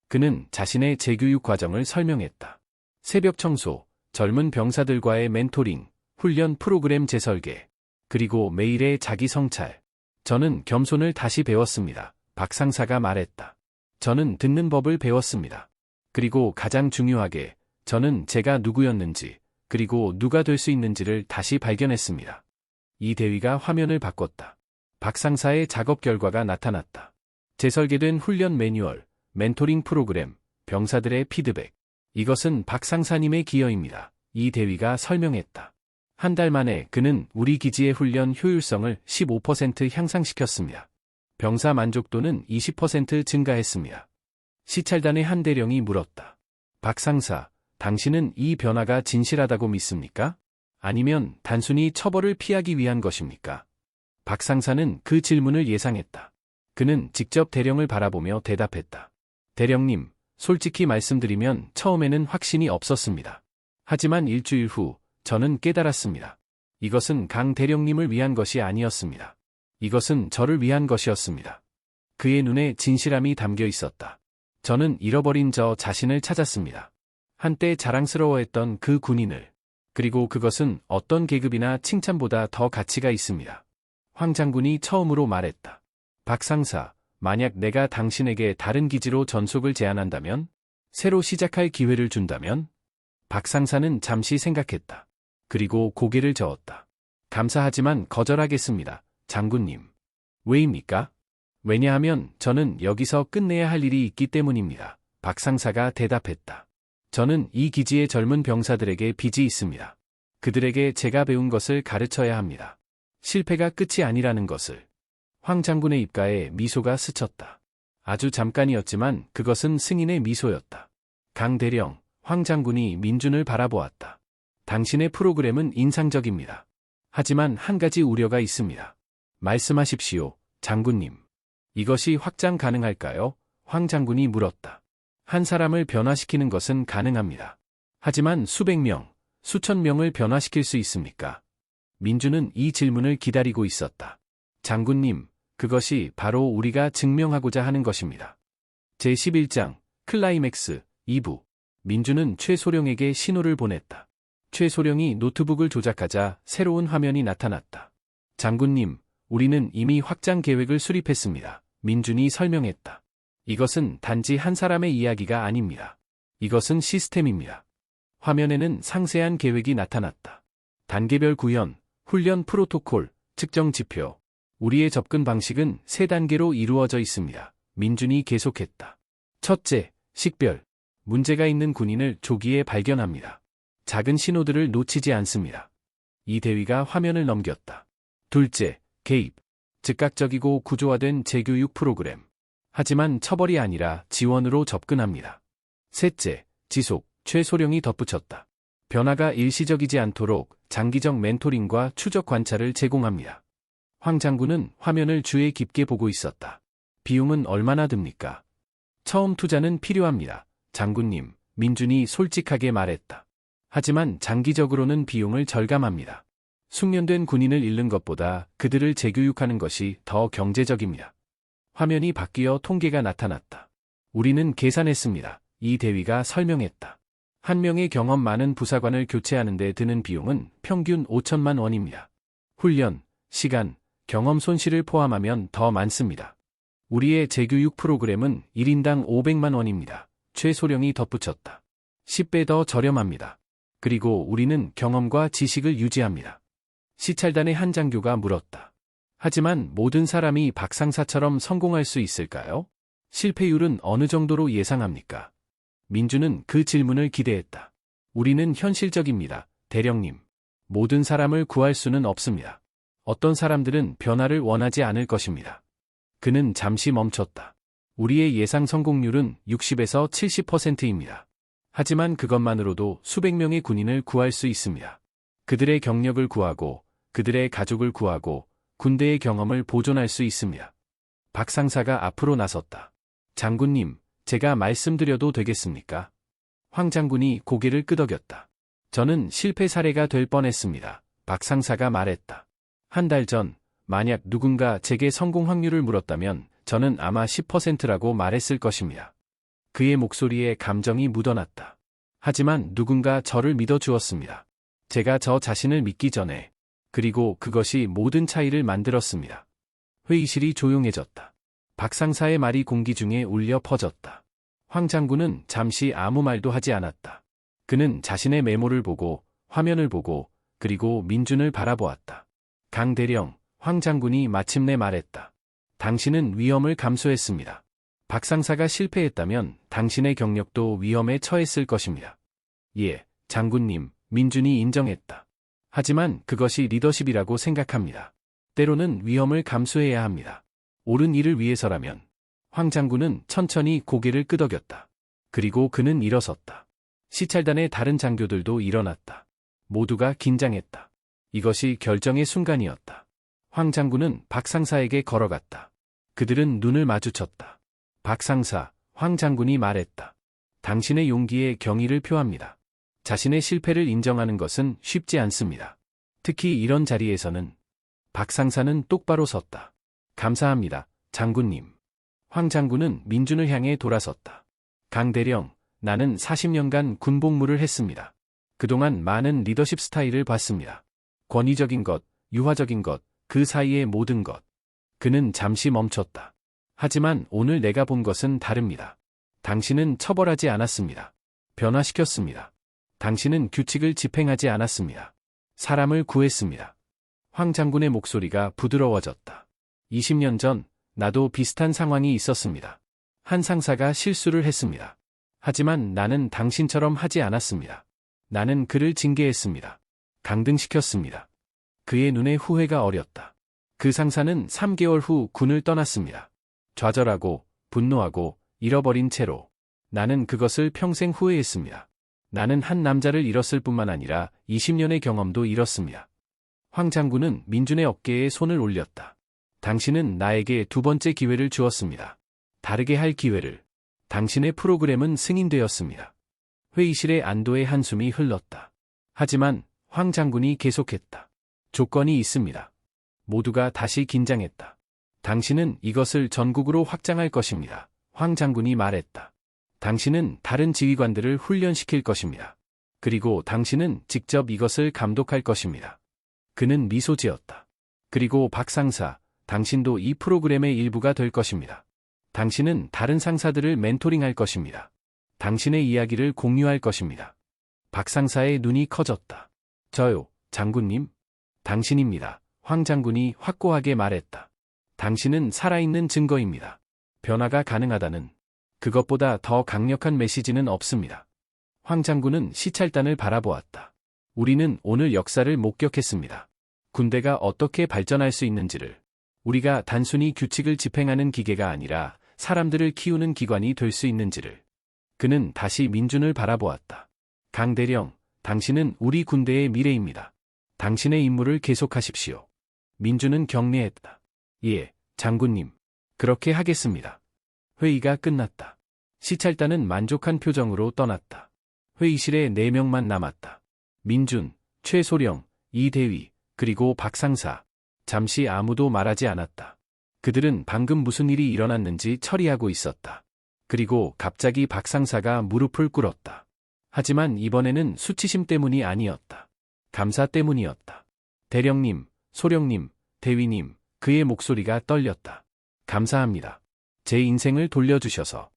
그는 자신의 재교육 과정을 설명했다. 새벽 청소, 젊은 병사들과의 멘토링, 훈련 프로그램 재설계, 그리고 매일의 자기 성찰. 저는 겸손을 다시 배웠습니다. 박 상사가 말했다. 저는 듣는 법을 배웠습니다. 그리고 가장 중요하게, 저는 제가 누구였는지, 그리고 누가 될 수 있는지를 다시 발견했습니다. 이 대위가 화면을 바꿨다. 박 상사의 작업 결과가 나타났다. 재설계된 훈련 매뉴얼, 멘토링 프로그램, 병사들의 피드백. 이것은 박 상사님의 기여입니다. 이 대위가 설명했다. 한 달 만에 그는 우리 기지의 훈련 효율성을 15% 향상시켰습니다. 병사 만족도는 20% 증가했습니다. 시찰단의 한 대령이 물었다. 박 상사, 당신은 이 변화가 진실하다고 믿습니까? 아니면 단순히 처벌을 피하기 위한 것입니까? 박 상사는 그 질문을 예상했다. 그는 직접 대령을 바라보며 대답했다. 대령님, 솔직히 말씀드리면 처음에는 확신이 없었습니다. 하지만 일주일 후, 저는 깨달았습니다. 이것은 강 대령님을 위한 것이 아니었습니다. 이것은 저를 위한 것이었습니다. 그의 눈에 진실함이 담겨 있었다. 저는 잃어버린 저 자신을 찾았습니다. 한때 자랑스러워했던 그 군인을. 그리고 그것은 어떤 계급이나 칭찬보다 더 가치가 있습니다. 황 장군이 처음으로 말했다. 박 상사, 만약 내가 당신에게 다른 기지로 전속을 제안한다면? 새로 시작할 기회를 준다면? 박 상사는 잠시 생각했다. 그리고 고개를 저었다. 감사하지만 거절하겠습니다, 장군님. 왜입니까? 왜냐하면 저는 여기서 끝내야 할 일이 있기 때문입니다. 박 상사가 대답했다. 저는 이 기지의 젊은 병사들에게 빚이 있습니다. 그들에게 제가 배운 것을 가르쳐야 합니다. 실패가 끝이 아니라는 것을. 황 장군의 입가에 미소가 스쳤다. 아주 잠깐이었지만 그것은 승인의 미소였다. 강 대령, 황 장군이 민준을 바라보았다. 당신의 프로그램은 인상적입니다. 하지만 한 가지 우려가 있습니다. 말씀하십시오, 장군님. 이것이 확장 가능할까요? 황 장군이 물었다. 한 사람을 변화시키는 것은 가능합니다. 하지만 수백 명, 수천 명을 변화시킬 수 있습니까? 민준은 이 질문을 기다리고 있었다. 장군님, 그것이 바로 우리가 증명하고자 하는 것입니다. 제11장, 클라이맥스, 2부. 민준은 최소령에게 신호를 보냈다. 최소령이 노트북을 조작하자 새로운 화면이 나타났다. 장군님, 우리는 이미 확장 계획을 수립했습니다. 민준이 설명했다. 이것은 단지 한 사람의 이야기가 아닙니다. 이것은 시스템입니다. 화면에는 상세한 계획이 나타났다. 단계별 구현, 훈련 프로토콜, 측정 지표. 우리의 접근 방식은 3단계로 이루어져 있습니다. 민준이 계속했다. 첫째, 식별. 문제가 있는 군인을 조기에 발견합니다. 작은 신호들을 놓치지 않습니다. 이 대위가 화면을 넘겼다. 둘째, 개입. 즉각적이고 구조화된 재교육 프로그램. 하지만 처벌이 아니라 지원으로 접근합니다. 셋째, 지속. 최소령이 덧붙였다. 변화가 일시적이지 않도록 장기적 멘토링과 추적 관찰을 제공합니다. 황 장군은 화면을 주의 깊게 보고 있었다. 비용은 얼마나 듭니까? 처음 투자는 필요합니다, 장군님. 민준이 솔직하게 말했다. 하지만 장기적으로는 비용을 절감합니다. 숙련된 군인을 잃는 것보다 그들을 재교육하는 것이 더 경제적입니다. 화면이 바뀌어 통계가 나타났다. 우리는 계산했습니다. 이 대위가 설명했다. 한 명의 경험 많은 부사관을 교체하는 데 드는 비용은 평균 5천만 원입니다. 훈련, 시간, 경험 손실을 포함하면 더 많습니다. 우리의 재교육 프로그램은 1인당 500만 원입니다. 최소령이 덧붙였다. 10배 더 저렴합니다. 그리고 우리는 경험과 지식을 유지합니다. 시찰단의 한 장교가 물었다. 하지만 모든 사람이 박상사처럼 성공할 수 있을까요? 실패율은 어느 정도로 예상합니까? 민준은 그 질문을 기대했다. 우리는 현실적입니다, 대령님. 모든 사람을 구할 수는 없습니다. 어떤 사람들은 변화를 원하지 않을 것입니다. 그는 잠시 멈췄다. 우리의 예상 성공률은 60에서 70%입니다. 하지만 그것만으로도 수백 명의 군인을 구할 수 있습니다. 그들의 경력을 구하고, 그들의 가족을 구하고, 군대의 경험을 보존할 수 있습니다. 박 상사가 앞으로 나섰다. 장군님, 제가 말씀드려도 되겠습니까? 황 장군이 고개를 끄덕였다. 저는 실패 사례가 될 뻔했습니다. 박 상사가 말했다. 한 달 전, 만약 누군가 제게 성공 확률을 물었다면 저는 아마 10%라고 말했을 것입니다. 그의 목소리에 감정이 묻어났다. 하지만 누군가 저를 믿어주었습니다. 제가 저 자신을 믿기 전에. 그리고 그것이 모든 차이를 만들었습니다. 회의실이 조용해졌다. 박 상사의 말이 공기 중에 울려 퍼졌다. 황 장군은 잠시 아무 말도 하지 않았다. 그는 자신의 메모를 보고, 화면을 보고, 그리고 민준을 바라보았다. 강 대령, 황 장군이 마침내 말했다. 당신은 위험을 감수했습니다. 박 상사가 실패했다면 당신의 경력도 위험에 처했을 것입니다. 예, 장군님, 민준이 인정했다. 하지만 그것이 리더십이라고 생각합니다. 때로는 위험을 감수해야 합니다. 옳은 일을 위해서라면. 황 장군은 천천히 고개를 끄덕였다. 그리고 그는 일어섰다. 시찰단의 다른 장교들도 일어났다. 모두가 긴장했다. 이것이 결정의 순간이었다. 황 장군은 박 상사에게 걸어갔다. 그들은 눈을 마주쳤다. 박 상사, 황 장군이 말했다. 당신의 용기에 경의를 표합니다. 자신의 실패를 인정하는 것은 쉽지 않습니다. 특히 이런 자리에서는. 박 상사는 똑바로 섰다. 감사합니다, 장군님. 황 장군은 민준을 향해 돌아섰다. 강 대령, 나는 40년간 군복무를 했습니다. 그동안 많은 리더십 스타일을 봤습니다. 권위적인 것, 유화적인 것, 그 사이의 모든 것. 그는 잠시 멈췄다. 하지만 오늘 내가 본 것은 다릅니다. 당신은 처벌하지 않았습니다. 변화시켰습니다. 당신은 규칙을 집행하지 않았습니다. 사람을 구했습니다. 황 장군의 목소리가 부드러워졌다. 20년 전, 나도 비슷한 상황이 있었습니다. 한 상사가 실수를 했습니다. 하지만 나는 당신처럼 하지 않았습니다. 나는 그를 징계했습니다. 강등시켰습니다. 그의 눈에 후회가 어렸다. 그 상사는 3개월 후 군을 떠났습니다. 좌절하고, 분노하고, 잃어버린 채로. 나는 그것을 평생 후회했습니다. 나는 한 남자를 잃었을 뿐만 아니라 20년의 경험도 잃었습니다. 황 장군은 민준의 어깨에 손을 올렸다. 당신은 나에게 두 번째 기회를 주었습니다. 다르게 할 기회를. 당신의 프로그램은 승인되었습니다. 회의실에 안도의 한숨이 흘렀다. 하지만 황 장군이 계속했다. 조건이 있습니다. 모두가 다시 긴장했다. 당신은 이것을 전국으로 확장할 것입니다. 황 장군이 말했다. 당신은 다른 지휘관들을 훈련시킬 것입니다. 그리고 당신은 직접 이것을 감독할 것입니다. 그는 미소 지었다. 그리고 박 상사, 당신도 이 프로그램의 일부가 될 것입니다. 당신은 다른 상사들을 멘토링할 것입니다. 당신의 이야기를 공유할 것입니다. 박 상사의 눈이 커졌다. 저요, 장군님? 당신입니다. 황 장군이 확고하게 말했다. 당신은 살아있는 증거입니다. 변화가 가능하다는 그것보다 더 강력한 메시지는 없습니다. 황 장군은 시찰단을 바라보았다. 우리는 오늘 역사를 목격했습니다. 군대가 어떻게 발전할 수 있는지를. 우리가 단순히 규칙을 집행하는 기계가 아니라 사람들을 키우는 기관이 될 수 있는지를. 그는 다시 민준을 바라보았다. 강 대령, 당신은 우리 군대의 미래입니다. 당신의 임무를 계속하십시오. 민준은 격려했다. 예, 장군님. 그렇게 하겠습니다. 회의가 끝났다. 시찰단은 만족한 표정으로 떠났다. 회의실에 4명만 남았다. 민준, 최소령, 이대위, 그리고 박 상사. 잠시 아무도 말하지 않았다. 그들은 방금 무슨 일이 일어났는지 처리하고 있었다. 그리고 갑자기 박 상사가 무릎을 꿇었다. 하지만 이번에는 수치심 때문이 아니었다. 감사 때문이었다. 대령님, 소령님, 대위님, 그의 목소리가 떨렸다. 감사합니다. 제 인생을 돌려주셔서.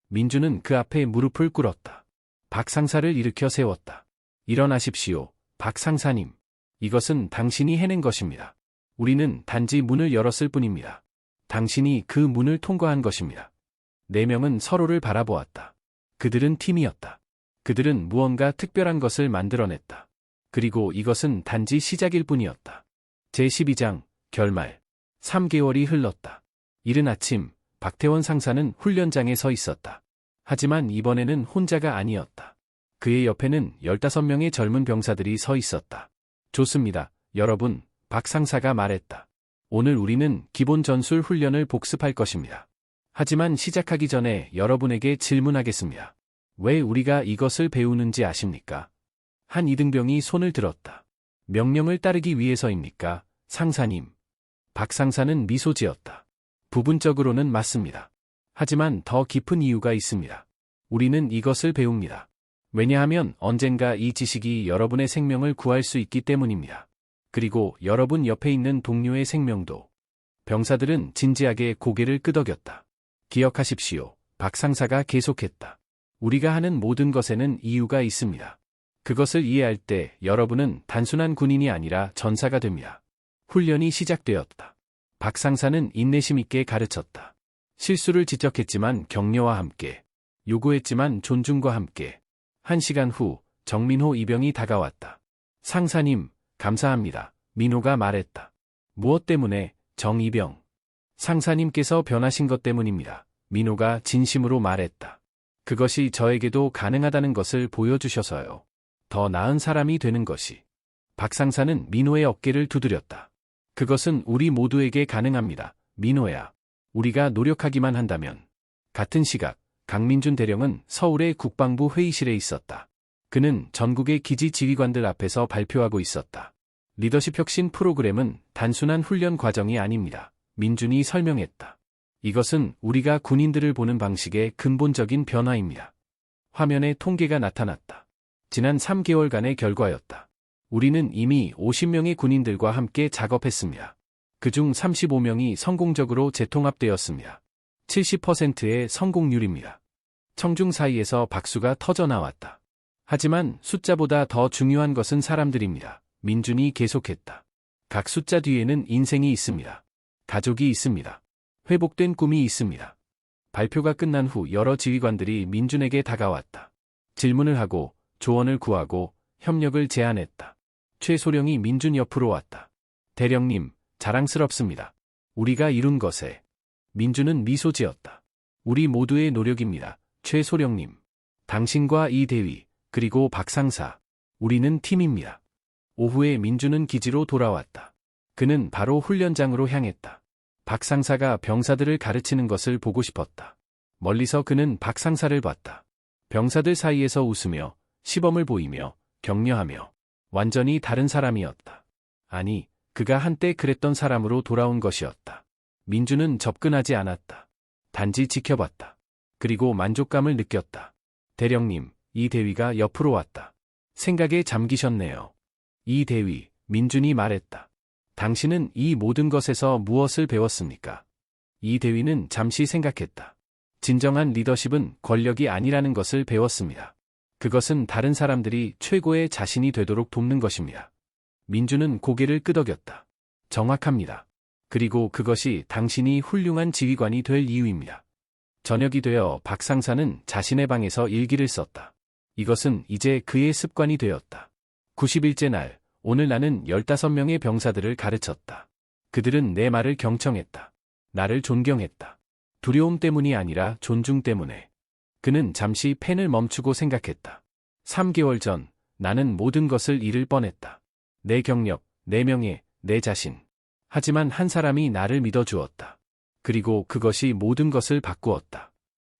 민준은 그 앞에 무릎을 꿇었다. 박 상사를 일으켜 세웠다. 일어나십시오, 박 상사님. 이것은 당신이 해낸 것입니다. 우리는 단지 문을 열었을 뿐입니다. 당신이 그 문을 통과한 것입니다. 4명은 서로를 바라보았다. 그들은 팀이었다. 그들은 무언가 특별한 것을 만들어냈다. 그리고 이것은 단지 시작일 뿐이었다. 제12장, 결말. 3개월이 흘렀다. 이른 아침, 박태원 상사는 훈련장에 서 있었다. 하지만 이번에는 혼자가 아니었다. 그의 옆에는 15명의 젊은 병사들이 서 있었다. 좋습니다, 여러분, 박 상사가 말했다. 오늘 우리는 기본 전술 훈련을 복습할 것입니다. 하지만 시작하기 전에 여러분에게 질문하겠습니다. 왜 우리가 이것을 배우는지 아십니까? 한 이등병이 손을 들었다. 명령을 따르기 위해서입니까, 상사님? 박 상사는 미소 지었다. 부분적으로는 맞습니다. 하지만 더 깊은 이유가 있습니다. 우리는 이것을 배웁니다. 왜냐하면 언젠가 이 지식이 여러분의 생명을 구할 수 있기 때문입니다. 그리고 여러분 옆에 있는 동료의 생명도. 병사들은 진지하게 고개를 끄덕였다. 기억하십시오, 박 상사가 계속했다. 우리가 하는 모든 것에는 이유가 있습니다. 그것을 이해할 때 여러분은 단순한 군인이 아니라 전사가 됩니다. 훈련이 시작되었다. 박 상사는 인내심 있게 가르쳤다. 실수를 지적했지만 격려와 함께, 요구했지만 존중과 함께. 1시간 후, 정민호 이병이 다가왔다. 상사님, 감사합니다. 민호가 말했다. 무엇 때문에, 정이병? 상사님께서 변하신 것 때문입니다. 민호가 진심으로 말했다. 그것이 저에게도 가능하다는 것을 보여주셔서요. 더 나은 사람이 되는 것이. 박 상사는 민호의 어깨를 두드렸다. 그것은 우리 모두에게 가능합니다, 민호야. 우리가 노력하기만 한다면. 같은 시각, 강민준 대령은 서울의 국방부 회의실에 있었다. 그는 전국의 기지 지휘관들 앞에서 발표하고 있었다. 리더십 혁신 프로그램은 단순한 훈련 과정이 아닙니다. 민준이 설명했다. 이것은 우리가 군인들을 보는 방식의 근본적인 변화입니다. 화면에 통계가 나타났다. 지난 3개월간의 결과였다. 우리는 이미 50명의 군인들과 함께 작업했습니다. 그중 35명이 성공적으로 재통합되었습니다. 70%의 성공률입니다. 청중 사이에서 박수가 터져 나왔다. 하지만 숫자보다 더 중요한 것은 사람들입니다. 민준이 계속했다. 각 숫자 뒤에는 인생이 있습니다. 가족이 있습니다. 회복된 꿈이 있습니다. 발표가 끝난 후 여러 지휘관들이 민준에게 다가왔다. 질문을 하고 조언을 구하고 협력을 제안했다. 최소령이 민준 옆으로 왔다. 대령님, 자랑스럽습니다. 우리가 이룬 것에. 민준은 미소 지었다. 우리 모두의 노력입니다. 최소령님. 당신과 이 대위, 그리고 박상사. 우리는 팀입니다. 오후에 민준은 기지로 돌아왔다. 그는 바로 훈련장으로 향했다. 박상사가 병사들을 가르치는 것을 보고 싶었다. 멀리서 그는 박상사를 봤다. 병사들 사이에서 웃으며 시범을 보이며 격려하며 완전히 다른 사람이었다. 아니, 그가 한때 그랬던 사람으로 돌아온 것이었다. 민준은 접근하지 않았다. 단지 지켜봤다. 그리고 만족감을 느꼈다. 대령님, 이 대위가 옆으로 왔다. 생각에 잠기셨네요. 이 대위, 민준이 말했다. 당신은 이 모든 것에서 무엇을 배웠습니까? 이 대위는 잠시 생각했다. 진정한 리더십은 권력이 아니라는 것을 배웠습니다. 그것은 다른 사람들이 최고의 자신이 되도록 돕는 것입니다. 민준은 고개를 끄덕였다. 정확합니다. 그리고 그것이 당신이 훌륭한 지휘관이 될 이유입니다. 저녁이 되어 박상사는 자신의 방에서 일기를 썼다. 이것은 이제 그의 습관이 되었다. 90일째 날, 오늘 나는 15명의 병사들을 가르쳤다. 그들은 내 말을 경청했다. 나를 존경했다. 두려움 때문이 아니라 존중 때문에. 그는 잠시 펜을 멈추고 생각했다. 3개월 전, 나는 모든 것을 잃을 뻔했다. 내 경력, 내 명예, 내 자신. 하지만 한 사람이 나를 믿어주었다. 그리고 그것이 모든 것을 바꾸었다.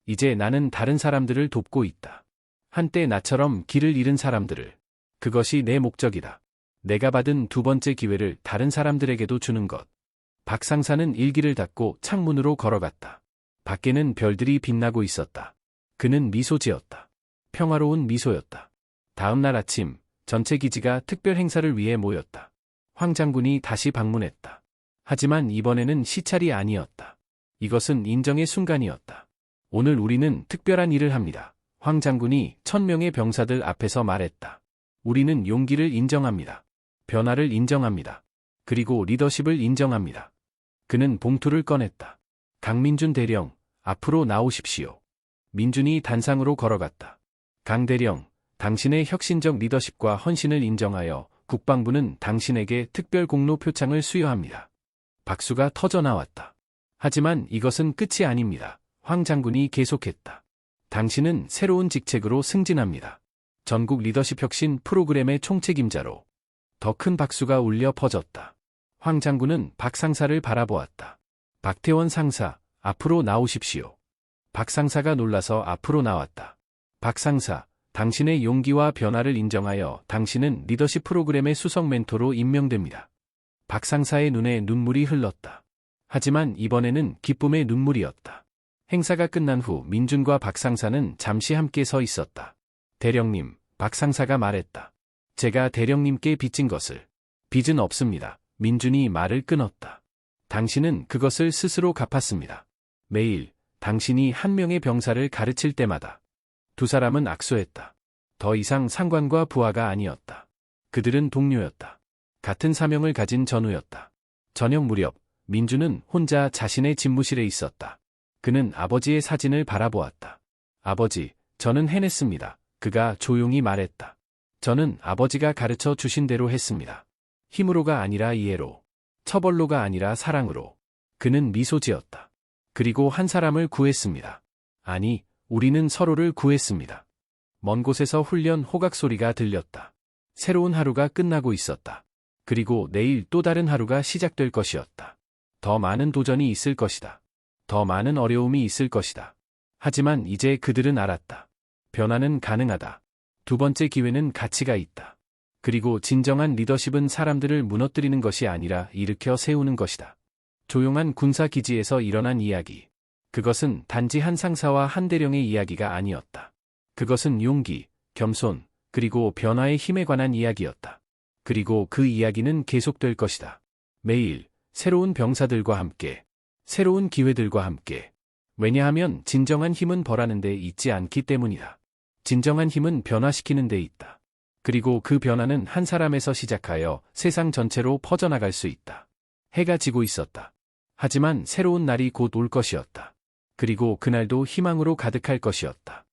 이제 나는 다른 사람들을 돕고 있다. 한때 나처럼 길을 잃은 사람들을. 그것이 내 목적이다. 내가 받은 두 번째 기회를 다른 사람들에게도 주는 것. 박상사는 일기를 닫고 창문으로 걸어갔다. 밖에는 별들이 빛나고 있었다. 그는 미소 지었다. 평화로운 미소였다. 다음 날 아침, 전체 기지가 특별 행사를 위해 모였다. 황 장군이 다시 방문했다. 하지만 이번에는 시찰이 아니었다. 이것은 인정의 순간이었다. 오늘 우리는 특별한 일을 합니다. 황 장군이 1000명의 병사들 앞에서 말했다. 우리는 용기를 인정합니다. 변화를 인정합니다. 그리고 리더십을 인정합니다. 그는 봉투를 꺼냈다. 강민준 대령, 앞으로 나오십시오. 민준이 단상으로 걸어갔다. 강 대령, 당신의 혁신적 리더십과 헌신을 인정하여 국방부는 당신에게 특별 공로 표창을 수여합니다. 박수가 터져 나왔다. 하지만 이것은 끝이 아닙니다. 황 장군이 계속했다. 당신은 새로운 직책으로 승진합니다. 전국 리더십 혁신 프로그램의 총책임자로. 더 큰 박수가 울려 퍼졌다. 황 장군은 박 상사를 바라보았다. 박태원 상사, 앞으로 나오십시오. 박 상사가 놀라서 앞으로 나왔다. 박 상사, 당신의 용기와 변화를 인정하여 당신은 리더십 프로그램의 수석 멘토로 임명됩니다. 박 상사의 눈에 눈물이 흘렀다. 하지만 이번에는 기쁨의 눈물이었다. 행사가 끝난 후 민준과 박 상사는 잠시 함께 서 있었다. 대령님, 박 상사가 말했다. 제가 대령님께 빚진 것을. 빚은 없습니다. 민준이 말을 끊었다. 당신은 그것을 스스로 갚았습니다. 매일 당신이 한 명의 병사를 가르칠 때마다 두 사람은 악수했다. 더 이상 상관과 부하가 아니었다. 그들은 동료였다. 같은 사명을 가진 전우였다. 저녁 무렵 민준은 혼자 자신의 집무실에 있었다. 그는 아버지의 사진을 바라보았다. 아버지, 저는 해냈습니다. 그가 조용히 말했다. 저는 아버지가 가르쳐 주신 대로 했습니다. 힘으로가 아니라 이해로. 처벌로가 아니라 사랑으로. 그는 미소 지었다. 그리고 한 사람을 구했습니다. 아니, 우리는 서로를 구했습니다. 먼 곳에서 훈련 호각 소리가 들렸다. 새로운 하루가 끝나고 있었다. 그리고 내일 또 다른 하루가 시작될 것이었다. 더 많은 도전이 있을 것이다. 더 많은 어려움이 있을 것이다. 하지만 이제 그들은 알았다. 변화는 가능하다. 두 번째 기회는 가치가 있다. 그리고 진정한 리더십은 사람들을 무너뜨리는 것이 아니라 일으켜 세우는 것이다. 조용한 군사 기지에서 일어난 이야기. 그것은 단지 한 상사와 한 대령의 이야기가 아니었다. 그것은 용기, 겸손, 그리고 변화의 힘에 관한 이야기였다. 그리고 그 이야기는 계속될 것이다. 매일, 새로운 병사들과 함께, 새로운 기회들과 함께. 왜냐하면 진정한 힘은 벌하는 데 있지 않기 때문이다. 진정한 힘은 변화시키는 데 있다. 그리고 그 변화는 한 사람에서 시작하여 세상 전체로 퍼져나갈 수 있다. 해가 지고 있었다. 하지만 새로운 날이 곧 올 것이었다. 그리고 그날도 희망으로 가득할 것이었다.